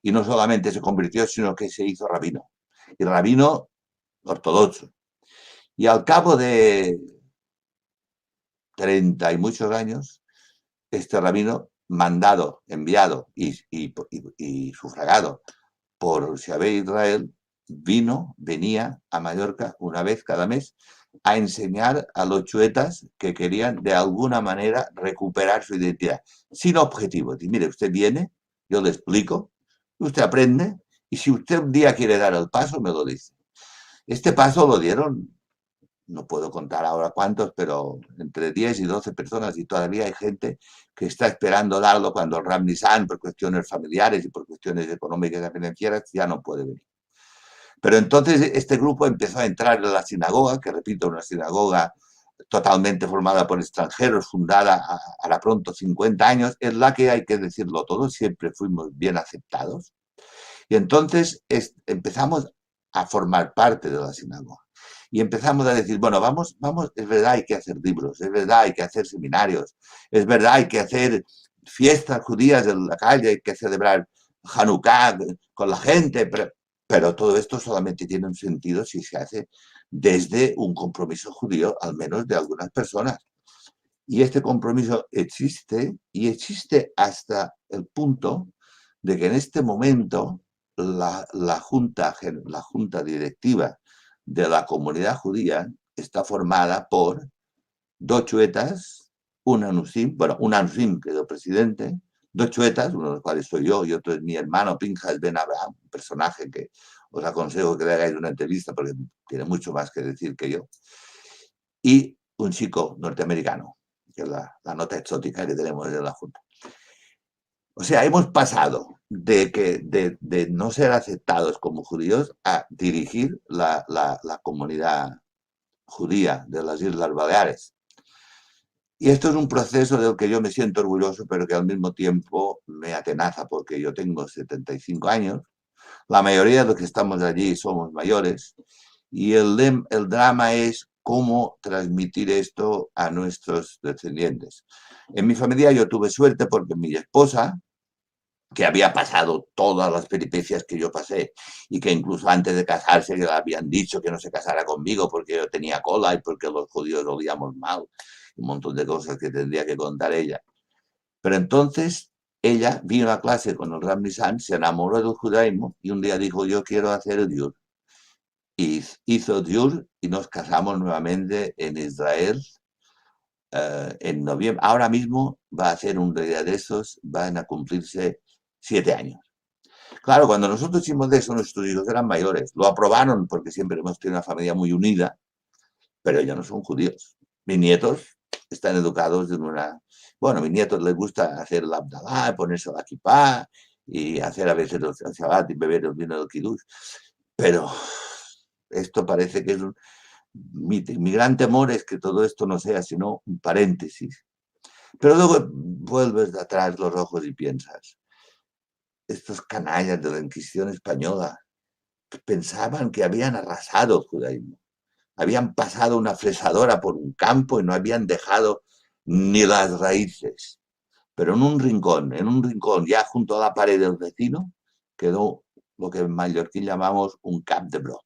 Y no solamente se convirtió, sino que se hizo rabino. Y rabino ortodoxo. Y al cabo de 30 y muchos años, este rabino, mandado, enviado y sufragado por Shabbat Israel, venía a Mallorca una vez cada mes a enseñar a los chuetas que querían de alguna manera recuperar su identidad, sin objetivo. Y mire, usted viene, yo le explico, usted aprende, y si usted un día quiere dar el paso, me lo dice. Este paso lo dieron, no puedo contar ahora cuántos, pero entre 10 y 12 personas, y todavía hay gente que está esperando darlo cuando el Rab Nissan, por cuestiones familiares y por cuestiones económicas y financieras, ya no puede venir. Pero entonces este grupo empezó a entrar en la sinagoga, que repito, una sinagoga totalmente formada por extranjeros, fundada a pronto 50 años, en la que, hay que decirlo todo, siempre fuimos bien aceptados. Y entonces empezamos a formar parte de la sinagoga. Y empezamos a decir, bueno, vamos, es verdad, hay que hacer libros, es verdad, hay que hacer seminarios, es verdad, hay que hacer fiestas judías en la calle, hay que celebrar Hanukkah con la gente, pero todo esto solamente tiene un sentido si se hace desde un compromiso judío, al menos de algunas personas. Y este compromiso existe, y existe hasta el punto de que en este momento la junta directiva de la comunidad judía está formada por 2 chuetas, un anusim, que es el presidente, 2 chuetas, uno de los cuales soy yo y otro es mi hermano Pinchas Ben Abraham, un personaje que os aconsejo que le hagáis una entrevista porque tiene mucho más que decir que yo, y un chico norteamericano, que es la nota exótica que tenemos en la Junta. O sea, hemos pasado de no ser aceptados como judíos a dirigir la comunidad judía de las Islas Baleares. Y esto es un proceso del que yo me siento orgulloso, pero que al mismo tiempo me atenaza, porque yo tengo 75 años, la mayoría de los que estamos allí somos mayores, y el drama es cómo transmitir esto a nuestros descendientes. En mi familia yo tuve suerte porque mi esposa, que había pasado todas las peripecias que yo pasé y que incluso antes de casarse le habían dicho que no se casara conmigo porque yo tenía cola y porque los judíos lo olíamos mal, un montón de cosas que tendría que contar ella. Pero entonces ella vino a clase con el Rav Nissan, se enamoró del judaísmo y un día dijo, yo quiero hacer el Diur. Y hizo Diur y nos casamos nuevamente en Israel en noviembre. Ahora mismo va a ser un día de esos, van a cumplirse 7 años. Claro, cuando nosotros hicimos de eso, nuestros hijos eran mayores. Lo aprobaron porque siempre hemos tenido una familia muy unida, pero ellos no son judíos. Mis nietos están educados en una... Bueno, a mis nietos les gusta hacer el Abdalá, ponerse la kippah y hacer a veces el Shabbat y beber el vino del Kiddush. Pero esto parece que es un... Mi gran temor es que todo esto no sea sino un paréntesis. Pero luego vuelves de atrás los ojos y piensas, estos canallas de la Inquisición española pensaban que habían arrasado el judaísmo. Habían pasado una fresadora por un campo y no habían dejado ni las raíces. Pero en un rincón, ya junto a la pared del vecino, quedó lo que en mallorquín llamamos un cap de brot,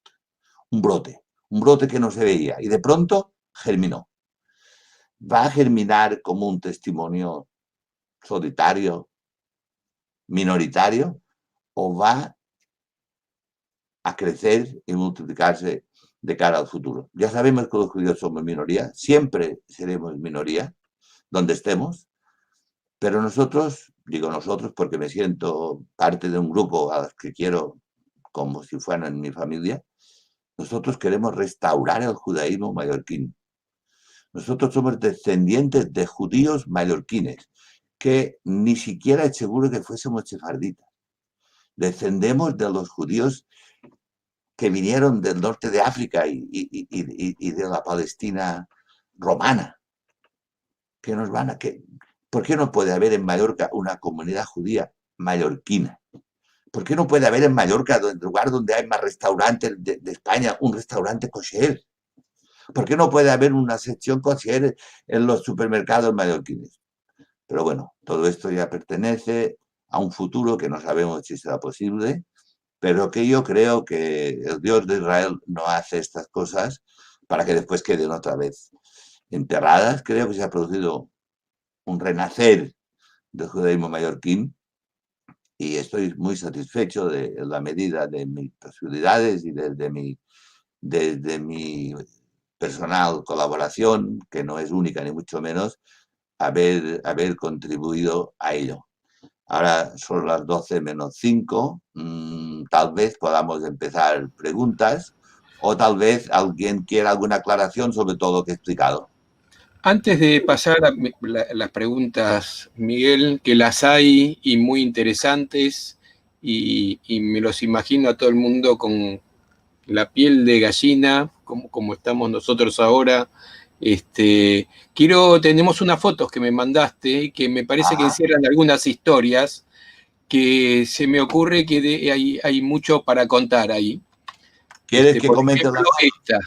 un brote que no se veía y de pronto germinó. Va a germinar como un testimonio solitario, minoritario, o va a crecer y multiplicarse de cara al futuro. Ya sabemos que los judíos somos minoría, siempre seremos minoría, donde estemos, pero nosotros, digo nosotros porque me siento parte de un grupo a los que quiero como si fueran mi familia, nosotros queremos restaurar el judaísmo mallorquín. Nosotros somos descendientes de judíos mallorquines, que ni siquiera es seguro que fuésemos sefarditas. Descendemos de los judíos que vinieron del norte de África y de la Palestina romana. ¿Qué nos van a...? ¿Por qué no puede haber en Mallorca una comunidad judía mallorquina? ¿Por qué no puede haber en Mallorca, en el lugar donde hay más restaurantes de España, un restaurante kosher? ¿Por qué no puede haber una sección kosher en los supermercados mallorquines? Pero bueno, todo esto ya pertenece a un futuro que no sabemos si será posible, pero que yo creo que el Dios de Israel no hace estas cosas para que después queden otra vez enterradas. Creo que se ha producido un renacer del judaísmo mallorquín y estoy muy satisfecho de la medida de mis posibilidades y desde mi personal colaboración, que no es única ni mucho menos, haber contribuido a ello. Ahora son las 12 menos 5, tal vez podamos empezar preguntas o tal vez alguien quiera alguna aclaración sobre todo lo que he explicado. Antes de pasar a las preguntas, Miguel, que las hay y muy interesantes, y me los imagino a todo el mundo con la piel de gallina, como estamos nosotros ahora. Tenemos unas fotos que me mandaste que me parece que encierran algunas historias que se me ocurre que hay mucho para contar ahí. ¿Quieres que comente esta?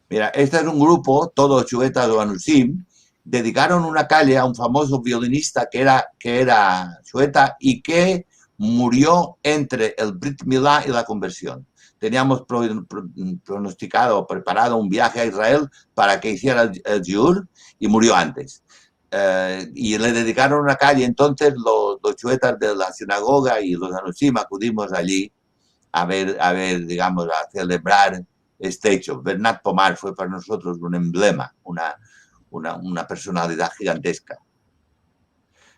Mira, este es un grupo, todos chuetas o anusim, dedicaron una calle a un famoso violinista que era chueta y que murió entre el Brit Milá y la conversión. Teníamos pronosticado, preparado un viaje a Israel para que hiciera el Giur y murió antes. Y le dedicaron una calle. Entonces los chuetas de la sinagoga y los anusim acudimos allí a ver, digamos, a celebrar este hecho. Bernat Pomar fue para nosotros un emblema, una personalidad gigantesca.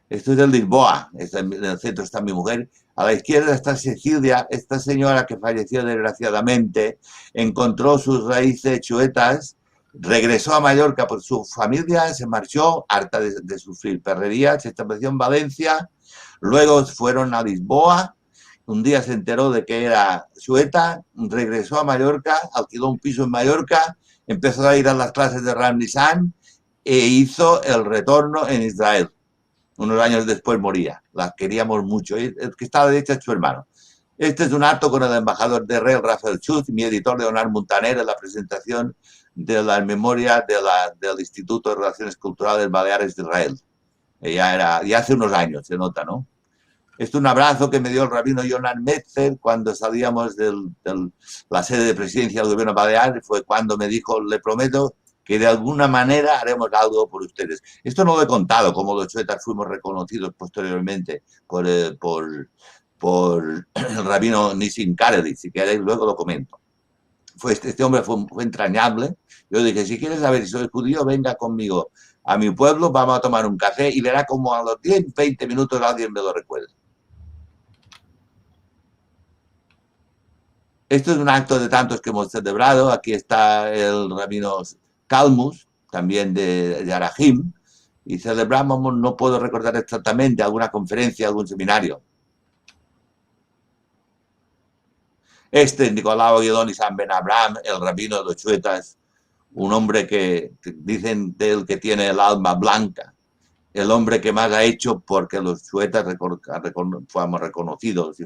Esto es de Lisboa, en el centro está mi mujer. A la izquierda está Cecilia, esta señora que falleció desgraciadamente, encontró sus raíces chuetas, regresó a Mallorca por su familia, se marchó, harta de sufrir perrerías, se estableció en Valencia, luego fueron a Lisboa, un día se enteró de que era chueta, regresó a Mallorca, alquiló un piso en Mallorca, empezó a ir a las clases de Ram Nissan e hizo el retorno en Israel. Unos años después moría. La queríamos mucho. El que está a la derecha es su hermano. Este es un acto con el embajador de Israel, Rafael Chuz, y mi editor Leonard Montaner, en la presentación de la memoria del Instituto de Relaciones Culturales Baleares de Israel. Ya hace unos años, se nota, ¿no? Este es un abrazo que me dio el rabino Jonan Metzer cuando salíamos de la sede de presidencia del gobierno balear. Fue cuando me dijo, le prometo que de alguna manera haremos algo por ustedes. Esto no lo he contado, como los chuetas fuimos reconocidos posteriormente por el rabino Nissim Karelitz, si queréis luego lo comento. Este hombre fue entrañable. Yo dije, si quieres saber si soy judío, venga conmigo a mi pueblo, vamos a tomar un café y verá como a los 10, 20 minutos alguien me lo recuerda. Esto es un acto de tantos que hemos celebrado. Aquí está el rabino Kalmus, también de Arahim, y celebramos, no puedo recordar exactamente, alguna conferencia, algún seminario. Este es Nicolau Aguilón-Nissan Ben Abraham, el rabino de los chuetas, un hombre que dicen de él que tiene el alma blanca, el hombre que más ha hecho porque los chuetas fuéramos reconocidos y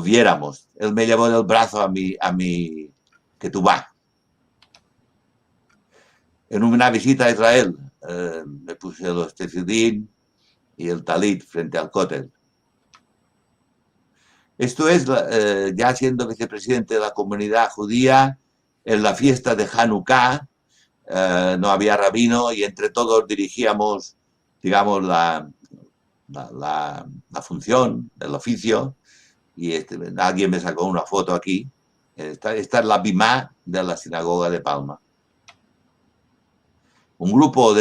viéramos. Él me llevó del brazo a mi ketubá. En una visita a Israel me puse los tefilín y el talit frente al cótel. Esto es, ya siendo vicepresidente de la comunidad judía, en la fiesta de Hanukkah, no había rabino y entre todos dirigíamos, digamos, la función, el oficio, y alguien me sacó una foto aquí. Esta es la bimá de la sinagoga de Palma. Un grupo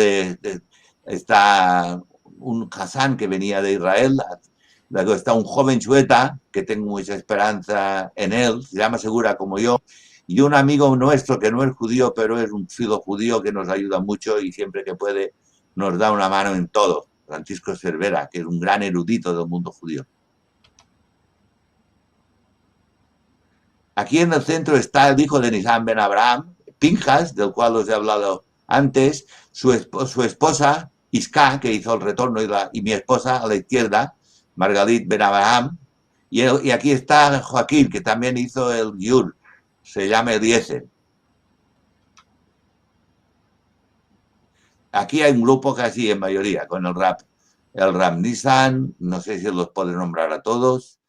está un Hassan que venía de Israel, luego está un joven chueta que tengo mucha esperanza en él, se llama Segura como yo, y un amigo nuestro que no es judío, pero es un filo judío que nos ayuda mucho y siempre que puede nos da una mano en todo, Francisco Cervera, que es un gran erudito del mundo judío. Aquí en el centro está el hijo de Nissan Ben Abraham, Pinjas, del cual os he hablado antes, su esposa, Isca, que hizo el retorno, y mi esposa a la izquierda, Margalit Ben Abraham, y aquí está Joaquín, que también hizo el Giur, se llama Eliezer. Aquí hay un grupo casi en mayoría, con el Ram Nissan, no sé si los puedo nombrar a todos.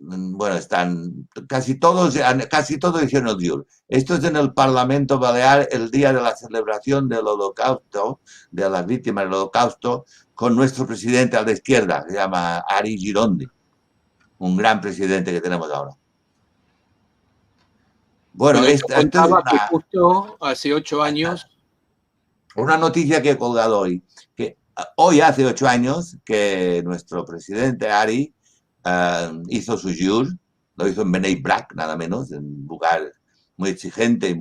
Bueno, están casi todos hicieron el Giur. Esto es en el Parlamento Balear el día de la celebración del Holocausto, de las víctimas del Holocausto, con nuestro presidente a la izquierda, se llama Ari Girondi, un gran presidente que tenemos ahora. Bueno, contaba que justo hace 8 años. Una noticia que he colgado hoy, que hoy hace 8 años que nuestro presidente Ari hizo su Giur, lo hizo en Bnei Brak, nada menos, en un lugar muy exigente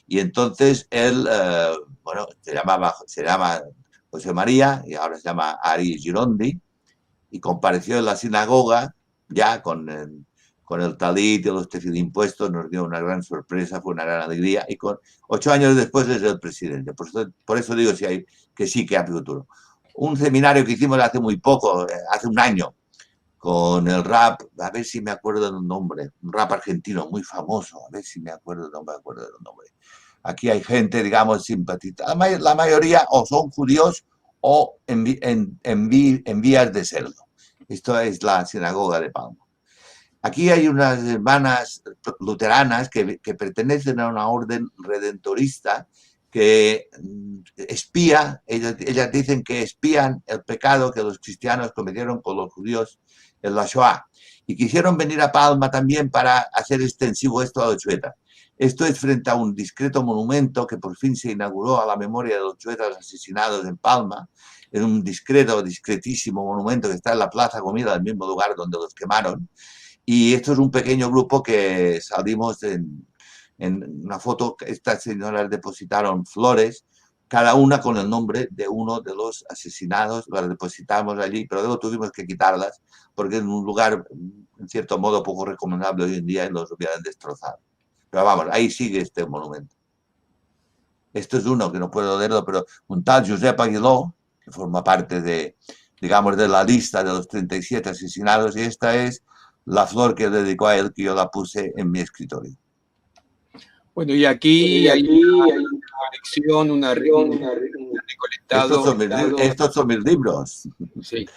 y entonces él, bueno, se llama José María y ahora se llama Ari Girondi y compareció en la sinagoga ya con el talit y los tefilín puestos, nos dio una gran sorpresa, fue una gran alegría y 8 años después es el presidente. Por eso digo que sí que hay futuro. Un seminario que hicimos hace muy poco, hace un año, con el rap, a ver si me acuerdo del nombre, un rap argentino muy famoso, a ver si me acuerdo, no me acuerdo del nombre. Aquí hay gente, digamos, simpatista. La mayoría o son judíos o en vías de serlo. Esto es la sinagoga de Palma. Aquí hay unas hermanas luteranas que pertenecen a una orden redentorista que espía, ellas dicen que espían el pecado que los cristianos cometieron con los judíos en la Shoah. Y quisieron venir a Palma también para hacer extensivo esto a los chuetas. Esto es frente a un discreto monumento que por fin se inauguró a la memoria de los chuetas asesinados en Palma, en un discretísimo monumento que está en la Plaza Comida, el mismo lugar donde los quemaron. Y esto es un pequeño grupo que salimos en una foto. Estas señoras depositaron flores, cada una con el nombre de uno de los asesinados, las depositamos allí, pero luego tuvimos que quitarlas porque en un lugar, en cierto modo, poco recomendable hoy en día y los hubieran destrozado. Pero vamos, ahí sigue este monumento. Esto es uno que no puedo leerlo, pero un tal Josep Aguiló, que forma parte de, digamos, de la lista de los 37 asesinados, y esta es la flor que dedicó a él, que yo la puse en mi escritorio. Bueno, y aquí hay una colección, un recolectado. Estos son mis libros. Sí.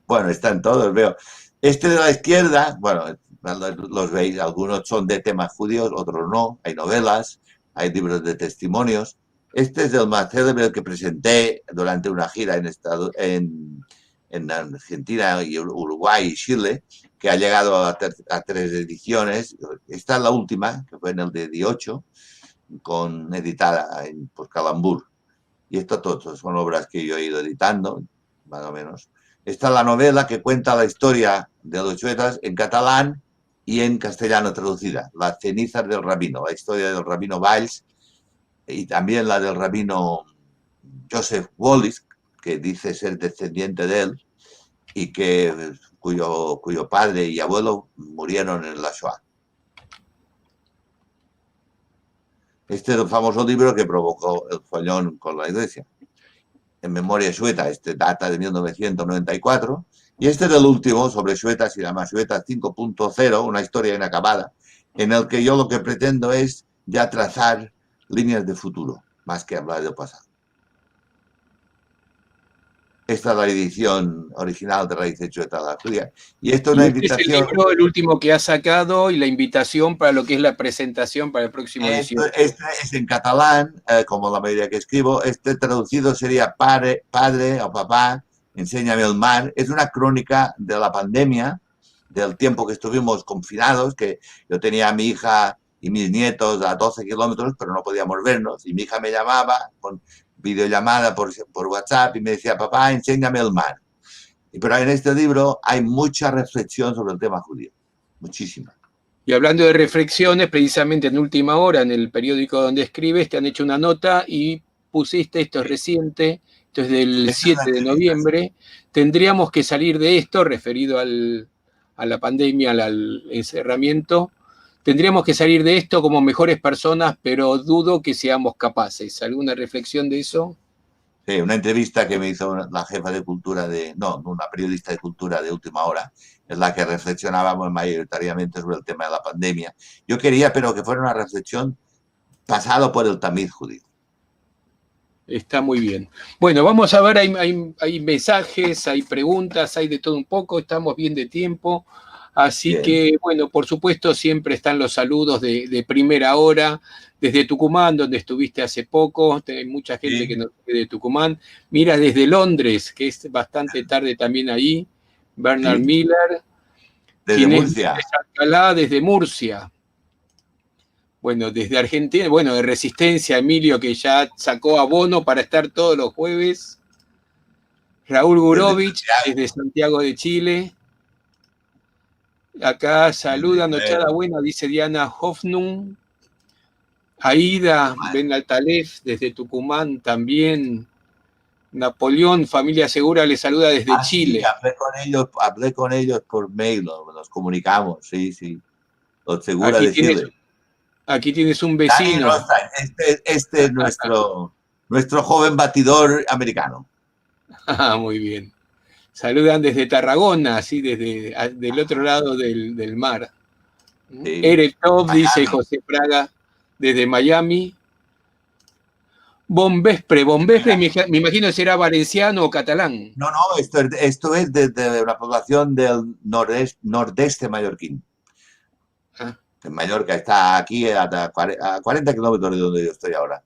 Bueno, están todos, veo. Este de la izquierda, bueno, los veis, algunos son de temas judíos, otros no. Hay novelas, hay libros de testimonios. Este es el más célebre, el que presenté durante una gira en Argentina, y Uruguay y Chile, que ha llegado a 3 ediciones. Esta es la última, que fue en el de 18, editada por Calambur. Y esto todos son obras que yo he ido editando, más o menos. Esta es la novela que cuenta la historia de los chuetas en catalán y en castellano traducida. Las cenizas del rabino, la historia del rabino Valls y también la del rabino Joseph Wallis, que dice ser descendiente de él y cuyo padre y abuelo murieron en la Shoah. Este es el famoso libro que provocó el follón con la Iglesia. En memoria sueta, este data de 1994, y este es el último sobre Suetas, se llama Suetas 5.0, una historia inacabada, en el que yo lo que pretendo es ya trazar líneas de futuro, más que hablar del pasado. Esta es la edición original de Raíces Chuetas de la Judía. Y esto es una invitación. Es el libro, el último que ha sacado, y la invitación para lo que es la presentación para el próximo edición. Este es en catalán, como la mayoría que escribo. Este traducido sería padre o papá, enséñame el mar. Es una crónica de la pandemia, del tiempo que estuvimos confinados, que yo tenía a mi hija y mis nietos a 12 kilómetros, pero no podíamos vernos. Y mi hija me llamaba con videollamada por WhatsApp y me decía, papá, enséñame el mar. Pero en este libro hay mucha reflexión sobre el tema judío, muchísima. Y hablando de reflexiones, precisamente en Última Hora, en el periódico donde escribes, te han hecho una nota y pusiste, esto es reciente, esto es del 7 de noviembre, tendríamos que salir de esto, referido a la pandemia, al encerramiento, tendríamos que salir de esto como mejores personas, pero dudo que seamos capaces. ¿Alguna reflexión de eso? Sí, una entrevista que me hizo la jefa de cultura una periodista de cultura de Última Hora, en la que reflexionábamos mayoritariamente sobre el tema de la pandemia. Yo quería, pero que fuera una reflexión pasado por el tamiz judío. Está muy bien. Bueno, vamos a ver, hay mensajes, hay preguntas, hay de todo un poco, estamos bien de tiempo. Así bien. Que, bueno, por supuesto, siempre están los saludos de primera hora, desde Tucumán, donde estuviste hace poco. Hay mucha gente que nos ve de Tucumán. Mira, desde Londres, que es bastante tarde también ahí, Bernard Miller. Desde Murcia. Desde Alcalá, desde Murcia. Bueno, desde Argentina, bueno, de Resistencia, Emilio, que ya sacó abono para estar todos los jueves. Raúl Gurovich, desde Santiago de Chile. Acá saludan, Nochada Buena, dice Diana Hofnung. Aida Ben Altalef, desde Tucumán también. Napoleón, familia segura, le saluda desde Chile. Sí, hablé con ellos por mail, nos comunicamos, sí. Los segura de Chile. Aquí tienes un vecino. Este es nuestro joven batidor americano. Muy bien. Saludan desde Tarragona, así del otro lado del mar. Sí. Erev Tov, dice José Praga, desde Miami. Bon Vespre, me imagino que será valenciano o catalán. No, esto es de la población del nordeste mallorquín. En Mallorca, está aquí a 40 kilómetros de donde yo estoy ahora.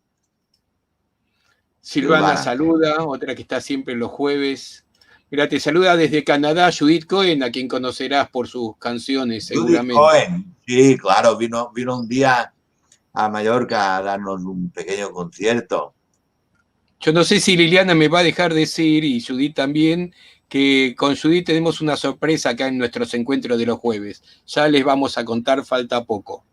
Silvana saluda, otra que está siempre los jueves. Mira, te saluda desde Canadá Judith Cohen, a quien conocerás por sus canciones, seguramente. Judith Cohen, sí, claro, vino un día a Mallorca a darnos un pequeño concierto. Yo no sé si Liliana me va a dejar decir, y Judith también, que con Judith tenemos una sorpresa acá en nuestros encuentros de los jueves. Ya les vamos a contar, falta poco.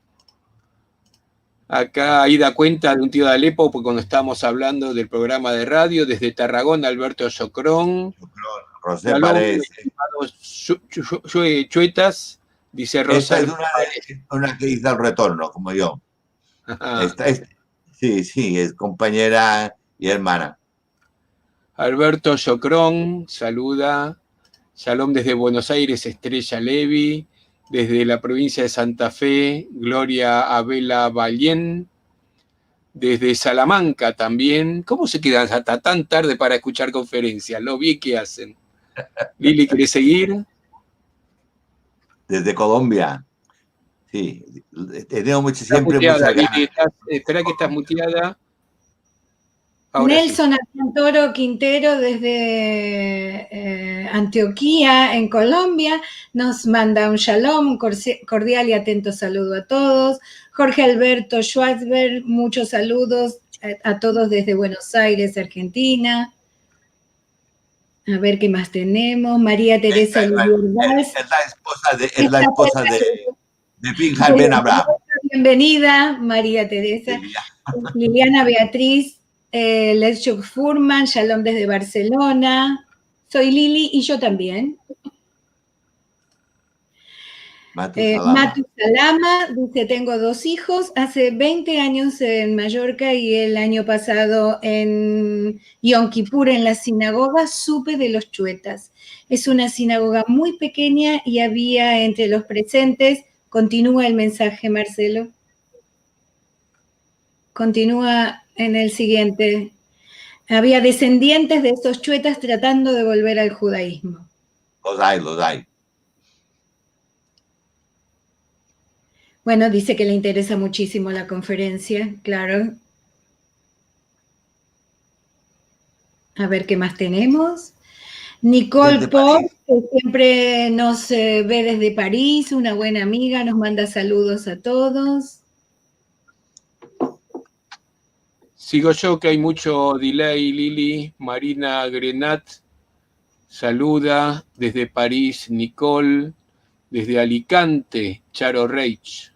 Acá ahí da cuenta de un tío de Alepo, porque cuando estábamos hablando del programa de radio, desde Tarragona, Alberto Socrón. José Párez. Chuetas, dice Rosa. Esta es una que hizo el retorno, como yo. Sí, es compañera y hermana. Alberto Socrón, saluda. Shalom desde Buenos Aires, Estrella Levi. Desde la provincia de Santa Fe, Gloria Abela Ballén. Desde Salamanca también. ¿Cómo se quedan hasta tan tarde para escuchar conferencias? Lo bien que hacen. Lili, ¿querés seguir? Desde Colombia. Sí, he tenido siempre muteada, Lili, espera que estás muteada. Ahora Nelson Argentoro Quintero desde Antioquía, en Colombia, nos manda un shalom, un cordial y atento saludo a todos. Jorge Alberto Schwarzberg, muchos saludos a todos desde Buenos Aires, Argentina. A ver qué más tenemos. María Teresa Lujurdas. Es la esposa de Pinhas Ben Abraham. Bienvenida, María Teresa. Liliana Beatriz. Leszczuk Furman, shalom desde Barcelona. Soy Lili y yo también. Matu Salama dice, tengo 2 hijos, hace 20 años en Mallorca y el año pasado en Yom Kippur en la sinagoga supe de los chuetas. Es una sinagoga muy pequeña y había entre los presentes, continúa el mensaje, Marcelo. Continúa en el siguiente. Había descendientes de estos chuetas tratando de volver al judaísmo. Los hay. Bueno, dice que le interesa muchísimo la conferencia, claro. A ver qué más tenemos. Nicole Pop, que siempre nos ve desde París, una buena amiga, nos manda saludos a todos. Sigo yo, que hay mucho delay, Lili. Marina Grenat saluda desde París, Nicole. Desde Alicante, Charo Reich.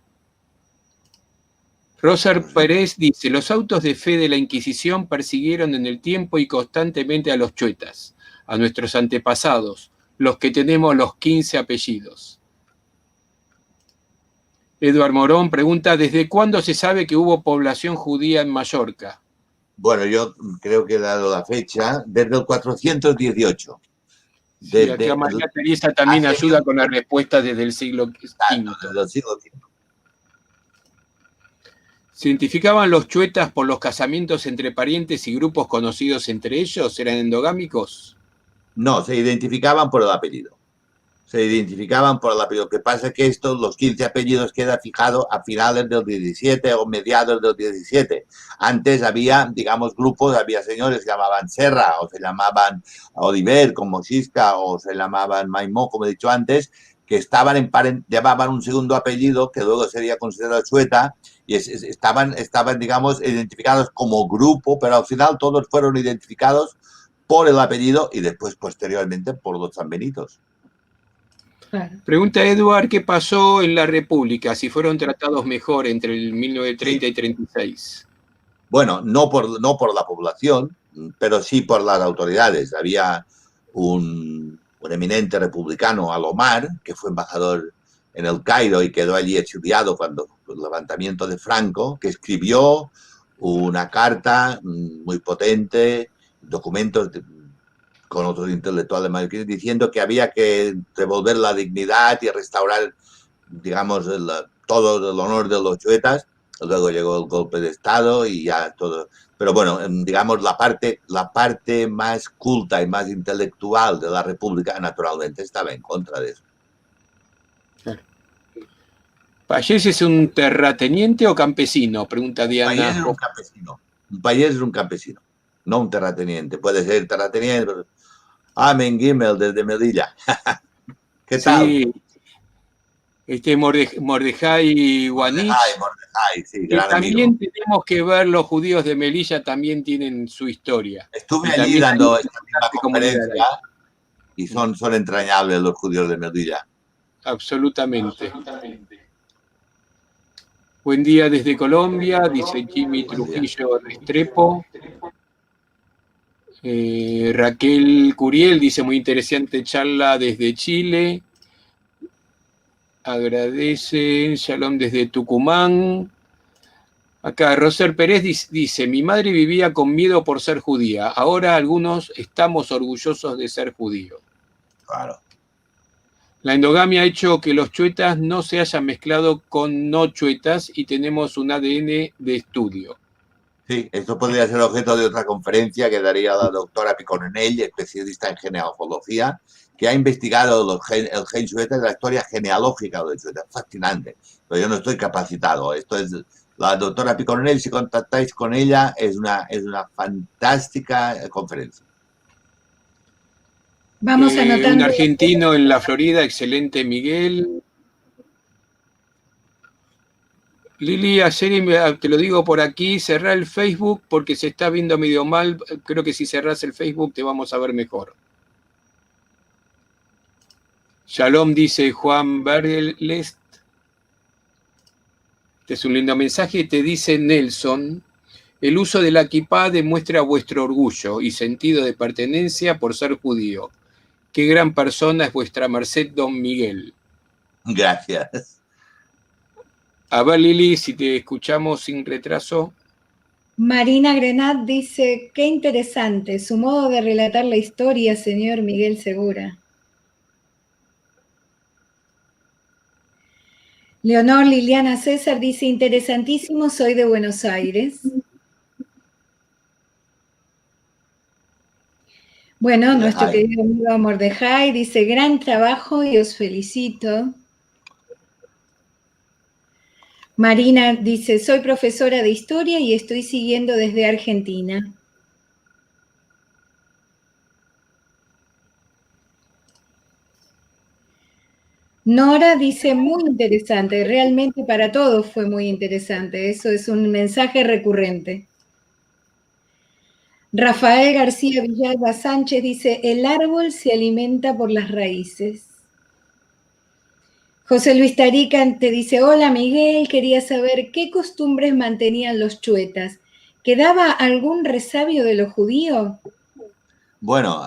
Roser Pérez dice, los autos de fe de la Inquisición persiguieron en el tiempo y constantemente a los chuetas, a nuestros antepasados, los que tenemos los 15 apellidos. Eduard Morón pregunta, ¿desde cuándo se sabe que hubo población judía en Mallorca? Bueno, yo creo que he dado la fecha, desde el 418. Sí, acá María Teresa también ayuda con la respuesta desde el siglo V. ¿Se identificaban los chuetas por los casamientos entre parientes y grupos conocidos entre ellos? ¿Eran endogámicos? No, se identificaban por el apellido. Lo que pasa es que los 15 apellidos queda fijado a finales del 17 o mediados del 17. Antes había, digamos, grupos, había señores que llamaban Serra, o se llamaban Oliver, como Xisca, o se llamaban Maimó, como he dicho antes, que llevaban un segundo apellido que luego sería considerado chueta, y estaban, digamos, identificados como grupo, pero al final todos fueron identificados por el apellido y después, posteriormente, por los sanbenitos. Pregunta Eduard, ¿qué pasó en la República? Si fueron tratados mejor entre el 1930 y 36. Bueno, no por la población, pero sí por las autoridades. Había un eminente republicano, Alomar, que fue embajador en el Cairo y quedó allí exiliado cuando el levantamiento de Franco, que escribió una carta muy potente, documentos con otros intelectuales mallorquines, diciendo que había que devolver la dignidad y restaurar, digamos, todo el honor de los chuetas. luego llegó el golpe de Estado y ya todo. Pero bueno, digamos, la parte más culta y más intelectual de la República, naturalmente, estaba en contra de eso. Claro. ¿Payés es un terrateniente o campesino? Pregunta Diana. Payés es un campesino. Un payés es un campesino, no un terrateniente. Puede ser terrateniente, pero... Amen Gimel, desde Melilla. ¿Qué tal? Sí, Mordejai Wanich. Mordejai, sí, Y gran también amigo. tenemos que ver, los judíos de Melilla también tienen su historia. Estuve Y allí también dando hay esta misma comunidad ahí. conferencia y son entrañables los judíos de Melilla. Absolutamente. Buen día desde Colombia, dice Jimmy Trujillo Restrepo. Raquel Curiel dice, muy interesante charla desde Chile. Agradece, Shalom desde Tucumán. Acá Roser Pérez dice, mi madre vivía con miedo por ser judía. Ahora algunos estamos orgullosos de ser judíos. Claro. La endogamia ha hecho que los chuetas no se hayan mezclado con no chuetas y tenemos un ADN de estudio. Sí, esto podría ser objeto de otra conferencia que daría la doctora Piconenell, especialista en genealogía, que ha investigado el gen chueta y la historia genealógica de chueta. Fascinante, pero yo no estoy capacitado. Esto es la doctora Piconenell, si contactáis con ella, es una fantástica conferencia. Vamos anotando. Un argentino en la Florida, excelente Miguel. Lili, ayer te lo digo por aquí, cerrá el Facebook porque se está viendo medio mal. Creo que si cerrás el Facebook te vamos a ver mejor. Shalom, dice Juan Berlest. Este es un lindo mensaje. Te dice Nelson, el uso de la kipá demuestra vuestro orgullo y sentido de pertenencia por ser judío. Qué gran persona es vuestra merced, don Miguel. Gracias. A ver, Lili, si te escuchamos sin retraso. Marina Grenat dice, qué interesante su modo de relatar la historia, señor Miguel Segura. Leonor Liliana César dice, interesantísimo, soy de Buenos Aires. Bueno, nuestro querido amigo Mordejai dice, gran trabajo y os felicito. Marina dice, soy profesora de historia y estoy siguiendo desde Argentina. Nora dice, muy interesante, realmente para todos fue muy interesante, eso es un mensaje recurrente. Rafael García Villalba Sánchez dice, el árbol se alimenta por las raíces. José Luis Tarica te dice, hola Miguel, quería saber qué costumbres mantenían los chuetas. ¿Quedaba algún resabio de lo judío? Bueno,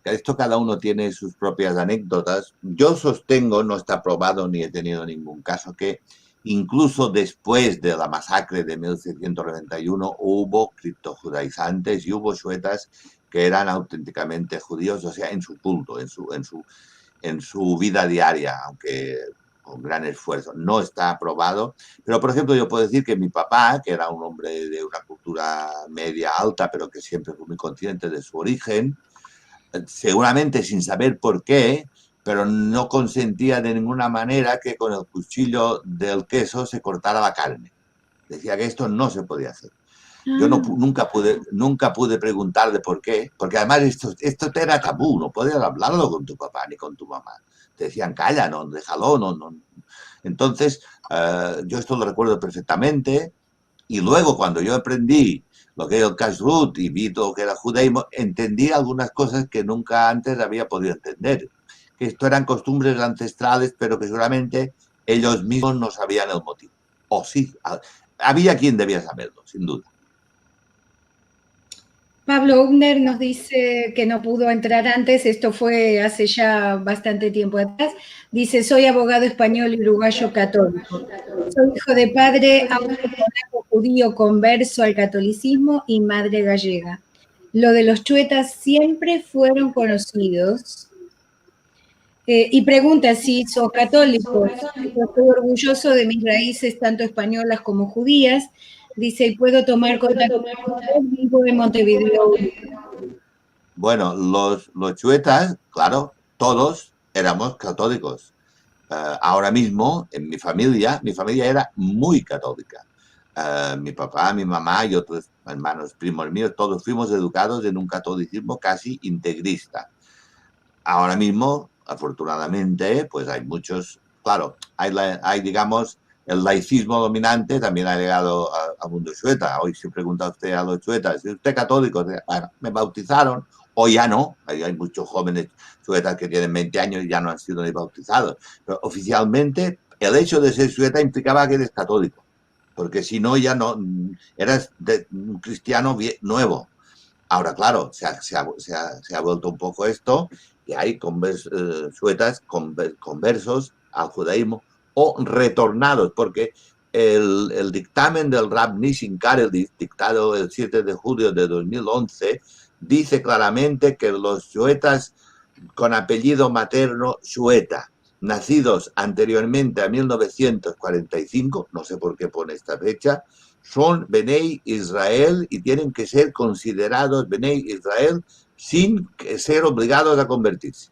esto cada uno tiene sus propias anécdotas. Yo sostengo, no está probado ni he tenido ningún caso, que incluso después de la masacre de 1691 hubo criptojudaizantes y hubo chuetas que eran auténticamente judíos, o sea, en su culto, en su vida diaria, aunque con gran esfuerzo. No está aprobado, pero por ejemplo yo puedo decir que mi papá, que era un hombre de una cultura media alta, pero que siempre fue muy consciente de su origen, seguramente sin saber por qué, pero no consentía de ninguna manera que con el cuchillo del queso se cortara la carne. Decía que esto no se podía hacer. Yo nunca pude preguntarle por qué, porque además esto era tabú, no podías hablarlo con tu papá ni con tu mamá. Te decían, calla, no, déjalo, no. Entonces, yo esto lo recuerdo perfectamente, y luego cuando yo aprendí lo que era el kashrut y vi todo lo que era judaísmo, entendí algunas cosas que nunca antes había podido entender. Que esto eran costumbres ancestrales, pero que seguramente ellos mismos no sabían el motivo. O sí, había quien debía saberlo, sin duda. Pablo Ugner nos dice que no pudo entrar antes, esto fue hace ya bastante tiempo atrás. Dice, soy abogado español y uruguayo católico. Soy hijo de padre polaco judío converso al catolicismo y madre gallega. Lo de los chuetas siempre fueron conocidos. Y pregunta si sos católico. Yo estoy orgulloso de mis raíces, tanto españolas como judías. Dice, ¿y puedo tomar contacto con usted? Vivo en Montevideo. Bueno, los chuetas, claro, todos éramos católicos. Ahora mismo, en mi familia era muy católica. Mi papá, mi mamá y otros hermanos, primos míos, todos fuimos educados en un catolicismo casi integrista. Ahora mismo, afortunadamente, pues hay muchos, claro, hay digamos, el laicismo dominante también ha llegado al mundo chueta. Hoy si pregunta usted a los chuetas, ¿es usted católico? Bueno, me bautizaron, o ya no. Hay muchos jóvenes chuetas que tienen 20 años y ya no han sido ni bautizados. Pero oficialmente, el hecho de ser chueta implicaba que eres católico, porque si no, ya no, eras un cristiano nuevo. Ahora, claro, se ha vuelto un poco esto y hay suetas conversos al judaísmo o retornados, porque el dictamen del Rab Nissim Karel, dictado el 7 de julio de 2011, dice claramente que los suetas con apellido materno sueta, nacidos anteriormente a 1945, no sé por qué pone esta fecha, son Benei Israel y tienen que ser considerados Benei Israel sin ser obligados a convertirse.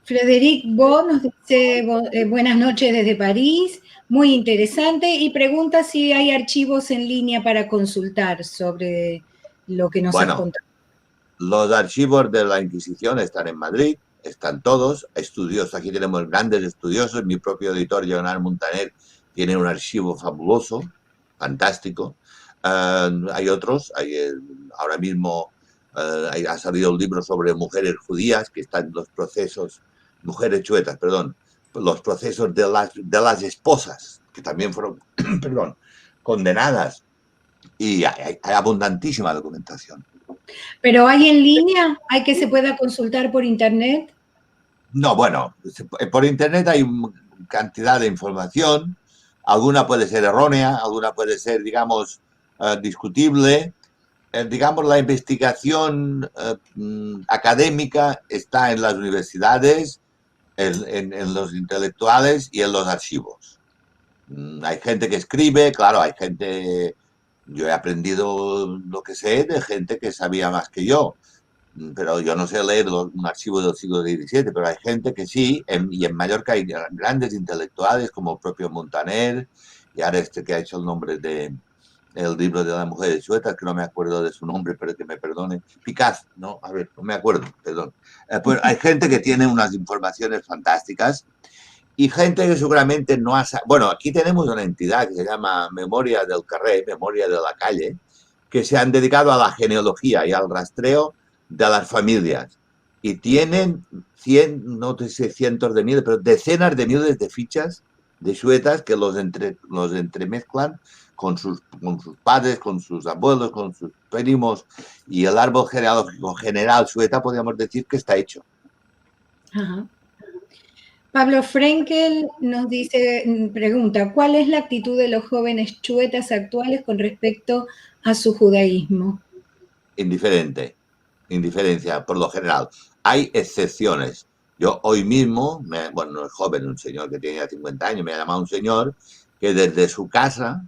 Frederic Bo nos dice buenas noches desde París, muy interesante, y pregunta si hay archivos en línea para consultar sobre lo que nos has contado. Los archivos de la Inquisición están en Madrid, están todos, estudiosos, aquí tenemos grandes estudiosos, mi propio editor, Leonard Montaner, tiene un archivo fabuloso, fantástico. Hay otros, ahora mismo ha salido un libro sobre mujeres judías que están en los procesos, mujeres chuetas, perdón, los procesos de las esposas, que también fueron, perdón, condenadas, y hay abundantísima documentación. ¿Pero hay en línea? ¿Hay que se pueda consultar por internet? No, bueno, por internet hay cantidad de información, alguna puede ser errónea, alguna puede ser, digamos, discutible. Digamos, la investigación académica está en las universidades, en los intelectuales y en los archivos. Hay gente que escribe, claro, hay gente, yo he aprendido lo que sé de gente que sabía más que yo, pero yo no sé leer un archivo del siglo XVII, pero hay gente que sí, y en Mallorca hay grandes intelectuales como el propio Montaner, y ahora este que ha hecho el nombre de el libro de las mujeres suetas, que no me acuerdo de su nombre, pero que me perdone, Picaz, no, a ver, no me acuerdo, perdón. Pues hay gente que tiene unas informaciones fantásticas y gente que seguramente no ha... Bueno, aquí tenemos una entidad que se llama Memoria del Carrer, Memoria de la Calle, que se han dedicado a la genealogía y al rastreo de las familias. Y tienen no sé, cientos de miles, pero decenas de miles de fichas de suetas que los entremezclan con sus padres, con sus abuelos, con sus primos, y el árbol genealógico general sueta, podríamos decir que está hecho. Ajá. Pablo Frenkel nos dice, pregunta, ¿cuál es la actitud de los jóvenes chuetas actuales con respecto a su judaísmo? Indiferencia, por lo general. Hay excepciones. Yo hoy mismo, bueno, no es joven, un señor que tenía 50 años, me ha llamado un señor que desde su casa,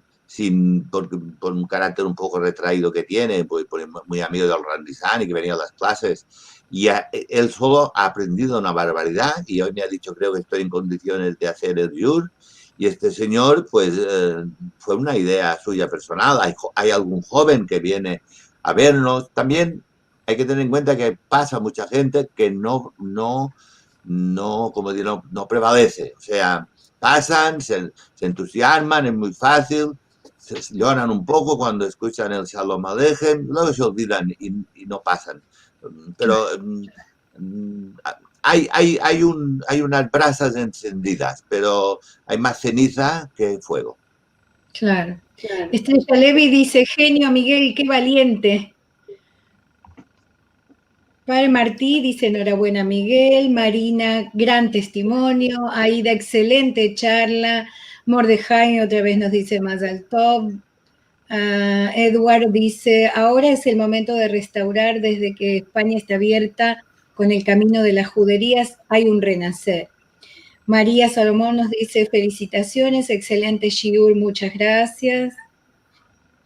por un carácter un poco retraído que tiene, pues muy amigo del Randizán y que venía a las clases, y él solo ha aprendido una barbaridad y hoy me ha dicho, creo que estoy en condiciones de hacer el yur, y este señor, pues fue una idea suya personal. Hay algún joven que viene a vernos. También hay que tener en cuenta que pasa mucha gente que no prevalece. O sea, pasan, se entusiasman, es muy fácil, se lloran un poco cuando escuchan el Shalom Aleichem, luego se olvidan y no pasan. Pero hay unas brasas encendidas, pero hay más ceniza que fuego. Claro. Estrella Levy dice, genio Miguel, qué valiente. Padre Martí dice, enhorabuena Miguel. Marina, gran testimonio. Aida, excelente charla. Mordejai otra vez nos dice más al top. Edward dice, ahora es el momento de restaurar desde que España está abierta con el camino de las juderías hay un renacer. María Salomón nos dice, felicitaciones, excelente shiur, muchas gracias.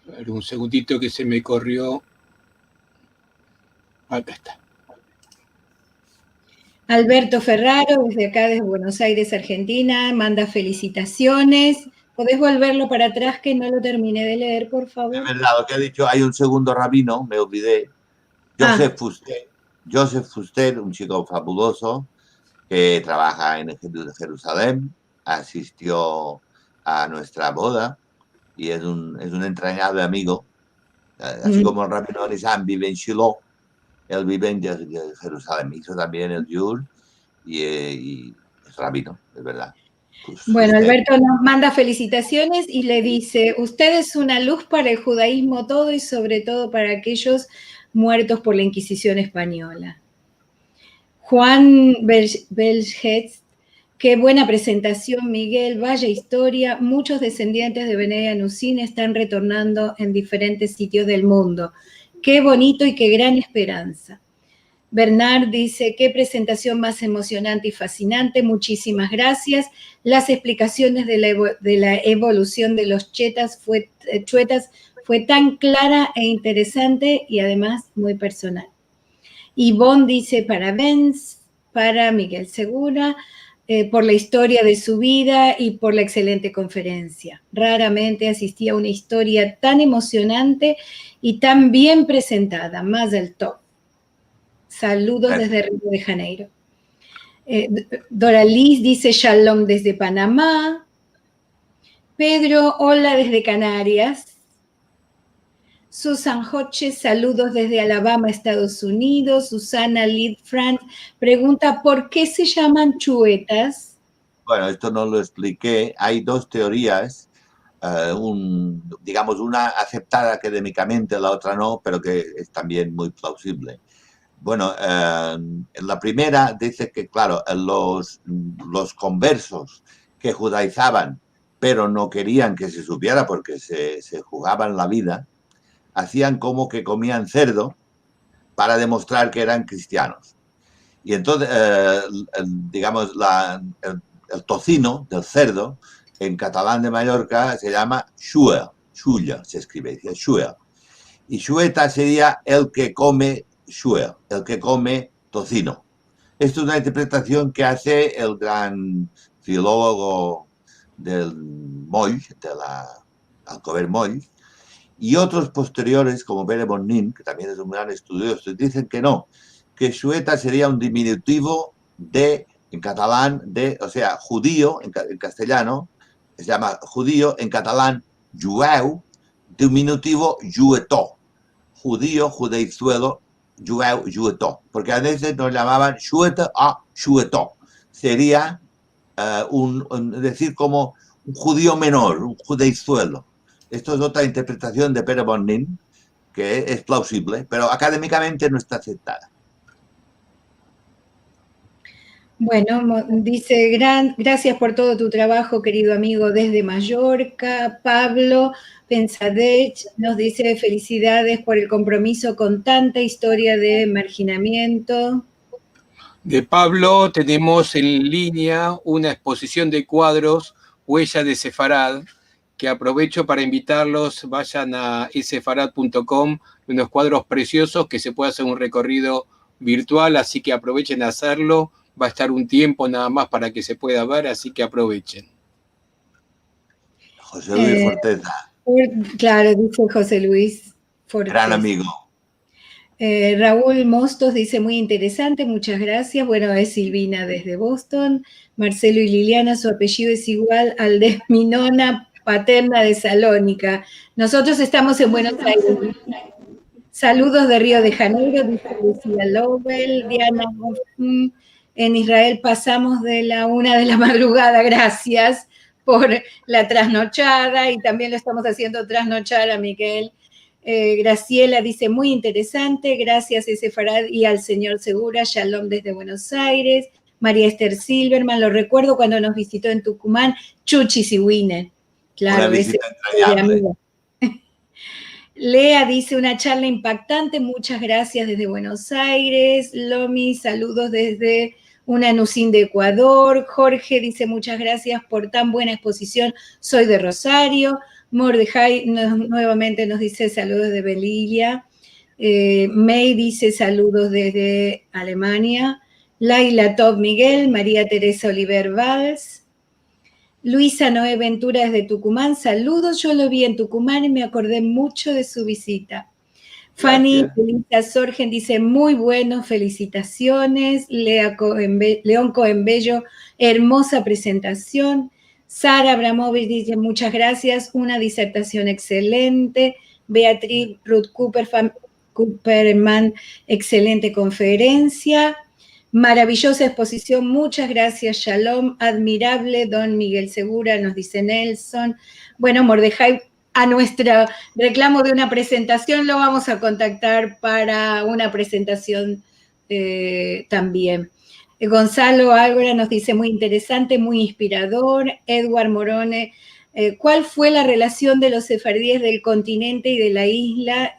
A ver, un segundito que se me corrió. Acá está. Alberto Ferraro, desde acá, desde Buenos Aires, Argentina, manda felicitaciones. ¿Podés volverlo para atrás que no lo terminé de leer, por favor? Es verdad, lo que ha dicho, hay un segundo rabino, me olvidé, Joseph Fuster, un chico fabuloso que trabaja en Jerusalén, asistió a nuestra boda y es un entrañable amigo, así como el rabino Nizam vive en Shiloh, él vive en Jerusalén, hizo también el Yul y es rabino, es verdad. Bueno, Alberto nos manda felicitaciones y le dice, usted es una luz para el judaísmo todo y sobre todo para aquellos muertos por la Inquisición española. Juan Belgetz, qué buena presentación, Miguel, vaya historia. Muchos descendientes de Bnei Anusin están retornando en diferentes sitios del mundo. Qué bonito y qué gran esperanza. Bernard dice, qué presentación más emocionante y fascinante, muchísimas gracias. Las explicaciones de la evolución de los chuetas fue tan clara e interesante y además muy personal. Yvonne dice, parabéns para Miguel Segura por la historia de su vida y por la excelente conferencia. Raramente asistí a una historia tan emocionante y tan bien presentada, más del top. Saludos desde Río de Janeiro. Doraliz dice shalom desde Panamá. Pedro, hola desde Canarias. Susan Hodges, saludos desde Alabama, Estados Unidos. Susana Lidfrank pregunta, ¿por qué se llaman chuetas? Bueno, esto no lo expliqué. Hay dos teorías. Digamos, una aceptada académicamente, la otra no, pero que es también muy plausible. Bueno, la primera dice que, claro, los conversos que judaizaban, pero no querían que se supiera porque se jugaban la vida, hacían como que comían cerdo para demostrar que eran cristianos. Y entonces, digamos, el tocino del cerdo, en catalán de Mallorca, se llama xulla, se escribe, dice xulla. Y xueta sería el que come xuel, el que come tocino. Esto es una interpretación que hace el gran filólogo del Moll, Alcover Moll, y otros posteriores, como Pere Bonnin, que también es un gran estudioso, dicen que no, que xueta sería un diminutivo en catalán, o sea, judío, en castellano, se llama judío, en catalán, jueu, diminutivo juetó, judío, judeizuelo, jueu, juetó, porque a veces nos llamaban xueta a xuetó. Sería decir como un judío menor, un judeizuelo. Esto es otra interpretación de Pere Bonnin, que es plausible, pero académicamente no está aceptada. Bueno, dice, gracias por todo tu trabajo, querido amigo, desde Mallorca. Pablo Pensadech nos dice, felicidades por el compromiso con tanta historia de marginamiento. De Pablo tenemos en línea una exposición de cuadros, Huella de Sefarad, que aprovecho para invitarlos, vayan a sefarad.com, unos cuadros preciosos que se puede hacer un recorrido virtual, así que aprovechen a hacerlo. Va a estar un tiempo nada más para que se pueda ver, así que aprovechen. José Luis Forteza. Claro, dice José Luis Forteza. Gran amigo. Raúl Mostos dice, muy interesante, muchas gracias. Bueno, es Silvina desde Boston. Marcelo y Liliana, su apellido es igual al de mi nona paterna de Salónica. Nosotros estamos en Buenos Aires. Saludos de Río de Janeiro, dice Lucía Lowell. Diana, en Israel pasamos de la 1 de la madrugada, gracias por la trasnochada, y también lo estamos haciendo trasnochar a Miguel. Graciela dice, muy interesante, gracias a Sefarad y al señor Segura, shalom desde Buenos Aires. María Esther Silverman, lo recuerdo cuando nos visitó en Tucumán, Chuchi Siwine. Claro, una visita entrañable. Lea dice, una charla impactante, muchas gracias desde Buenos Aires. Lomi, saludos desde Unanucín de Ecuador. Jorge dice, muchas gracias por tan buena exposición, soy de Rosario. Mordejai nuevamente nos dice saludos de Melilla. May dice saludos desde Alemania. Laila Top Miguel, María Teresa Oliver Valls. Luisa Noé Ventura desde Tucumán, saludos, yo lo vi en Tucumán y me acordé mucho de su visita. Fanny Elisa Sorgen dice, muy bueno, felicitaciones. León Coembello, hermosa presentación. Sara Abramovich dice, muchas gracias, una disertación excelente. Beatriz Ruth Cooperman, excelente conferencia. Maravillosa exposición, muchas gracias, Shalom, admirable, don Miguel Segura, nos dice Nelson. Bueno, Mordejai, a nuestro reclamo de una presentación lo vamos a contactar para una presentación también. Gonzalo Álvora nos dice, muy interesante, muy inspirador. Edward Morone, ¿cuál fue la relación de los sefardíes del continente y de la isla?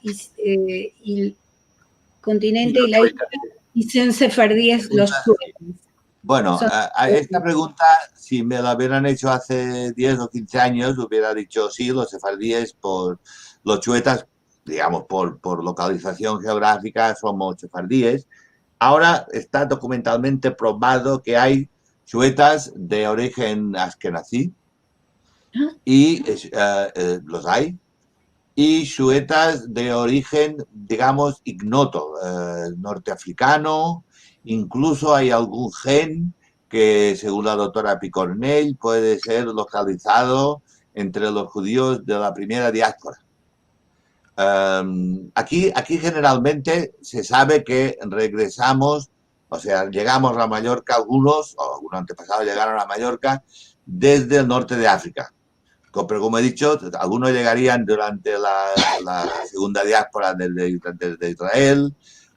Y son sefardíes los suecos. Bueno, a esta pregunta, si me la hubieran hecho hace 10 o 15 años, hubiera dicho sí, los sefardíes, los chuetas, digamos, por localización geográfica, somos sefardíes. Ahora está documentalmente probado que hay chuetas de origen askenazí, y los hay, y chuetas de origen, digamos, ignoto, norteafricano. Incluso hay algún gen que, según la doctora Picornell, puede ser localizado entre los judíos de la primera diáspora. Aquí generalmente se sabe que regresamos, o sea, llegamos a Mallorca algunos, o algunos antepasados llegaron a Mallorca desde el norte de África. Pero como he dicho, algunos llegarían durante la segunda diáspora desde Israel,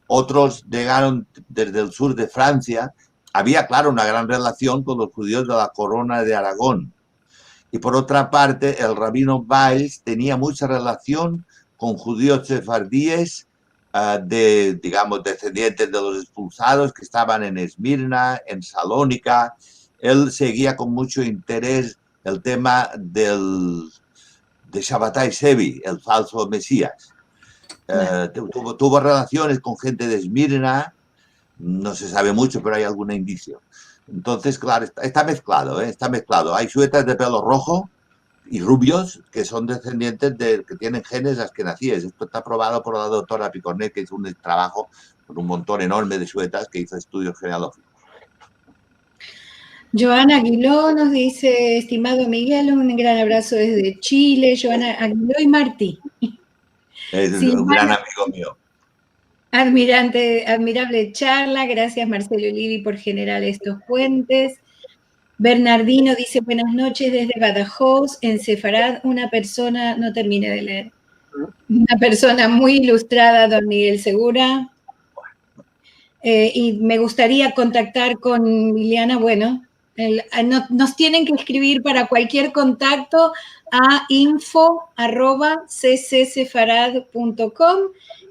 otros llegaron desde el sur de Francia. Había, claro, una gran relación con los judíos de la Corona de Aragón. Y por otra parte, el rabino Weiss tenía mucha relación con judíos sefardíes, digamos, descendientes de los expulsados que estaban en Esmirna, en Salónica. Él seguía con mucho interés el tema de Shabbatai Sevi, el falso Mesías. Tuvo relaciones con gente de Esmirna, no se sabe mucho, pero hay algún indicio. Entonces, claro, está mezclado, está mezclado. Hay suetas de pelo rojo y rubios que son descendientes que tienen genes askenazíes. Esto está probado por la doctora Picornell, que hizo un trabajo con un montón enorme de suetas, que hizo estudios genealógicos. Joana Aguiló nos dice, estimado Miguel, un gran abrazo desde Chile. Joana Aguiló y Martí. Es un gran amigo mío. Admirable charla, gracias Marcelo Livi por generar estos puentes. Bernardino dice, buenas noches desde Badajoz, en Sefarad, una persona, no termine de leer, una persona muy ilustrada, don Miguel Segura. Y me gustaría contactar con Liliana, bueno, nos tienen que escribir para cualquier contacto a info@ccsefarad.com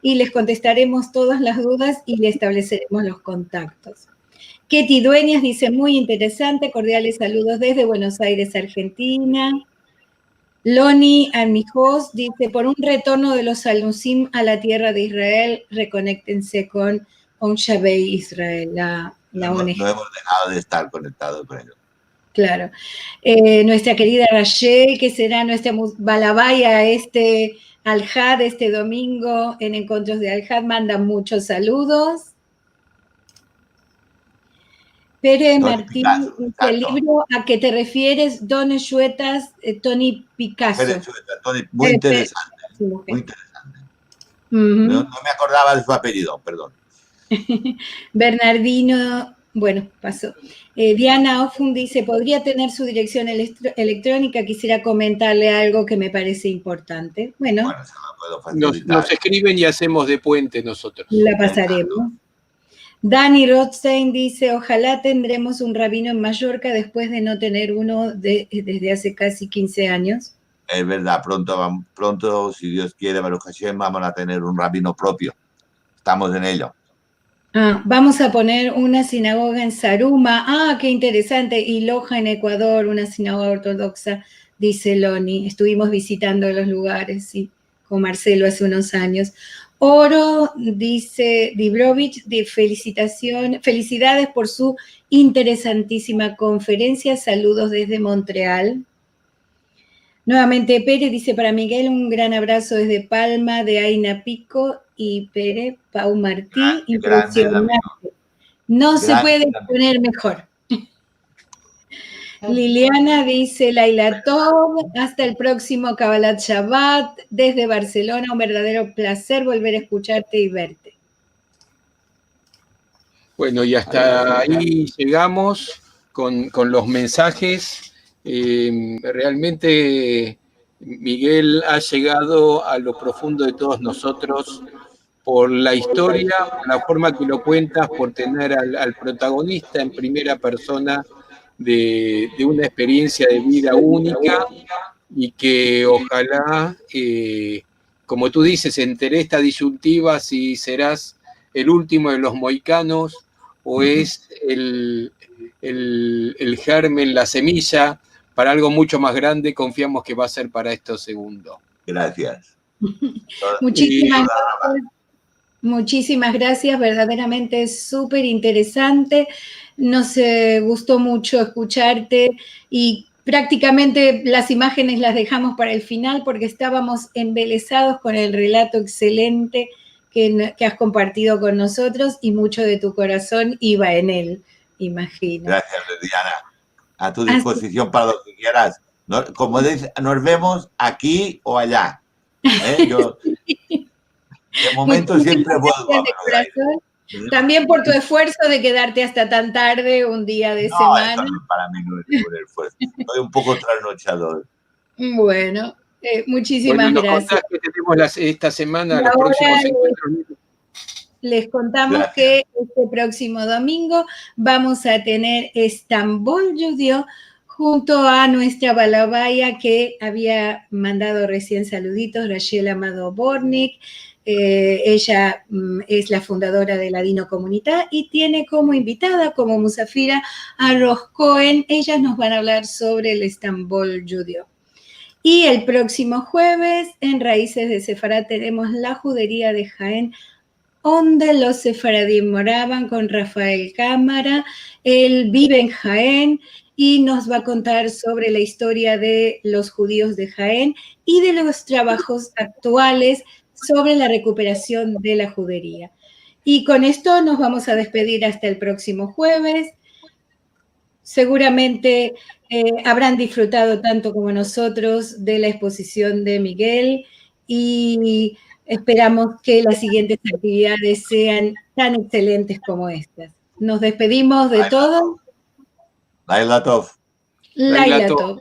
y les contestaremos todas las dudas y le estableceremos los contactos. Ketty Dueñas dice, muy interesante, cordiales saludos desde Buenos Aires, Argentina. Loni Armijos dice, por un retorno de los Alusim a la tierra de Israel, reconéctense con Onshavei Israel, la ONG. No hemos dejado de estar conectados con ellos. Claro. Nuestra querida Rachel, que será nuestra balabaya Al-Had este domingo en Encuentros de Al-Had, manda muchos saludos. Pere Martín, el libro a que te refieres, Don Chuetas, Tony Picasso. Muy interesante. Muy interesante. No me acordaba de su apellido, perdón. Bernardino, bueno, pasó. Diana Ofun dice, podría tener su dirección electrónica, quisiera comentarle algo que me parece importante. Bueno, se lo puedo facilitar. Nos escriben y hacemos de puente nosotros. La pasaremos. Dani Rothstein dice, ojalá tendremos un rabino en Mallorca después de no tener uno desde hace casi 15 años. Es verdad, pronto, si Dios quiere, Baruch Hashem, vamos a tener un rabino propio. Estamos en ello. Vamos a poner una sinagoga en Saruma. Qué interesante. Y Loja en Ecuador, una sinagoga ortodoxa, dice Loni. Estuvimos visitando los lugares, sí, con Marcelo hace unos años. Oro, dice Dibrovich, felicidades por su interesantísima conferencia. Saludos desde Montreal. Nuevamente Pérez dice, para Miguel un gran abrazo desde Palma, de Aina Pico, y Pérez, Pau Martí, impresionante. No se puede poner mejor. Liliana dice, Laila Tov, hasta el próximo Kabbalat Shabbat, desde Barcelona, un verdadero placer volver a escucharte y verte. Bueno, y hasta ahí llegamos con los mensajes. Realmente Miguel ha llegado a lo profundo de todos nosotros por la historia, por la forma que lo cuentas, por tener al protagonista en primera persona de una experiencia de vida única y que ojalá, como tú dices, entre esta disyuntiva si serás el último de los mohicanos o es el germen, la semilla para algo mucho más grande, confiamos que va a ser para esto segundo. Gracias. Muchísimas gracias, verdaderamente es súper interesante. Nos gustó mucho escucharte y prácticamente las imágenes las dejamos para el final porque estábamos embelesados con el relato excelente que has compartido con nosotros y mucho de tu corazón iba en él, imagino. Gracias, Diana. A tu disposición para lo que quieras. Como dices, nos vemos aquí o allá. Yo, de momento siempre vuelvo. También por tu esfuerzo de quedarte hasta tan tarde un día de semana. Para mí no es ningún esfuerzo. Soy un poco trasnochador. Bueno, muchísimas gracias. Que tenemos esta semana los próximos encuentros. Les contamos que este próximo domingo vamos a tener Estambul Judío junto a nuestra balabaya que había mandado recién saluditos, Rachel Amado Bornik. Ella es la fundadora de Ladino Comunidad y tiene como invitada, como musafira, a Ros Cohen. Ellas nos van a hablar sobre el Estambul Judío. Y el próximo jueves, en Raíces de Sefarad, tenemos la judería de Jaén, donde los sefaradíes moraban, con Rafael Cámara. Él vive en Jaén y nos va a contar sobre la historia de los judíos de Jaén y de los trabajos actuales sobre la recuperación de la judería. Y con esto nos vamos a despedir hasta el próximo jueves. Seguramente habrán disfrutado tanto como nosotros de la exposición de Miguel y esperamos que las siguientes actividades sean tan excelentes como estas. Nos despedimos de todos. Laila Tov. Laila Tov.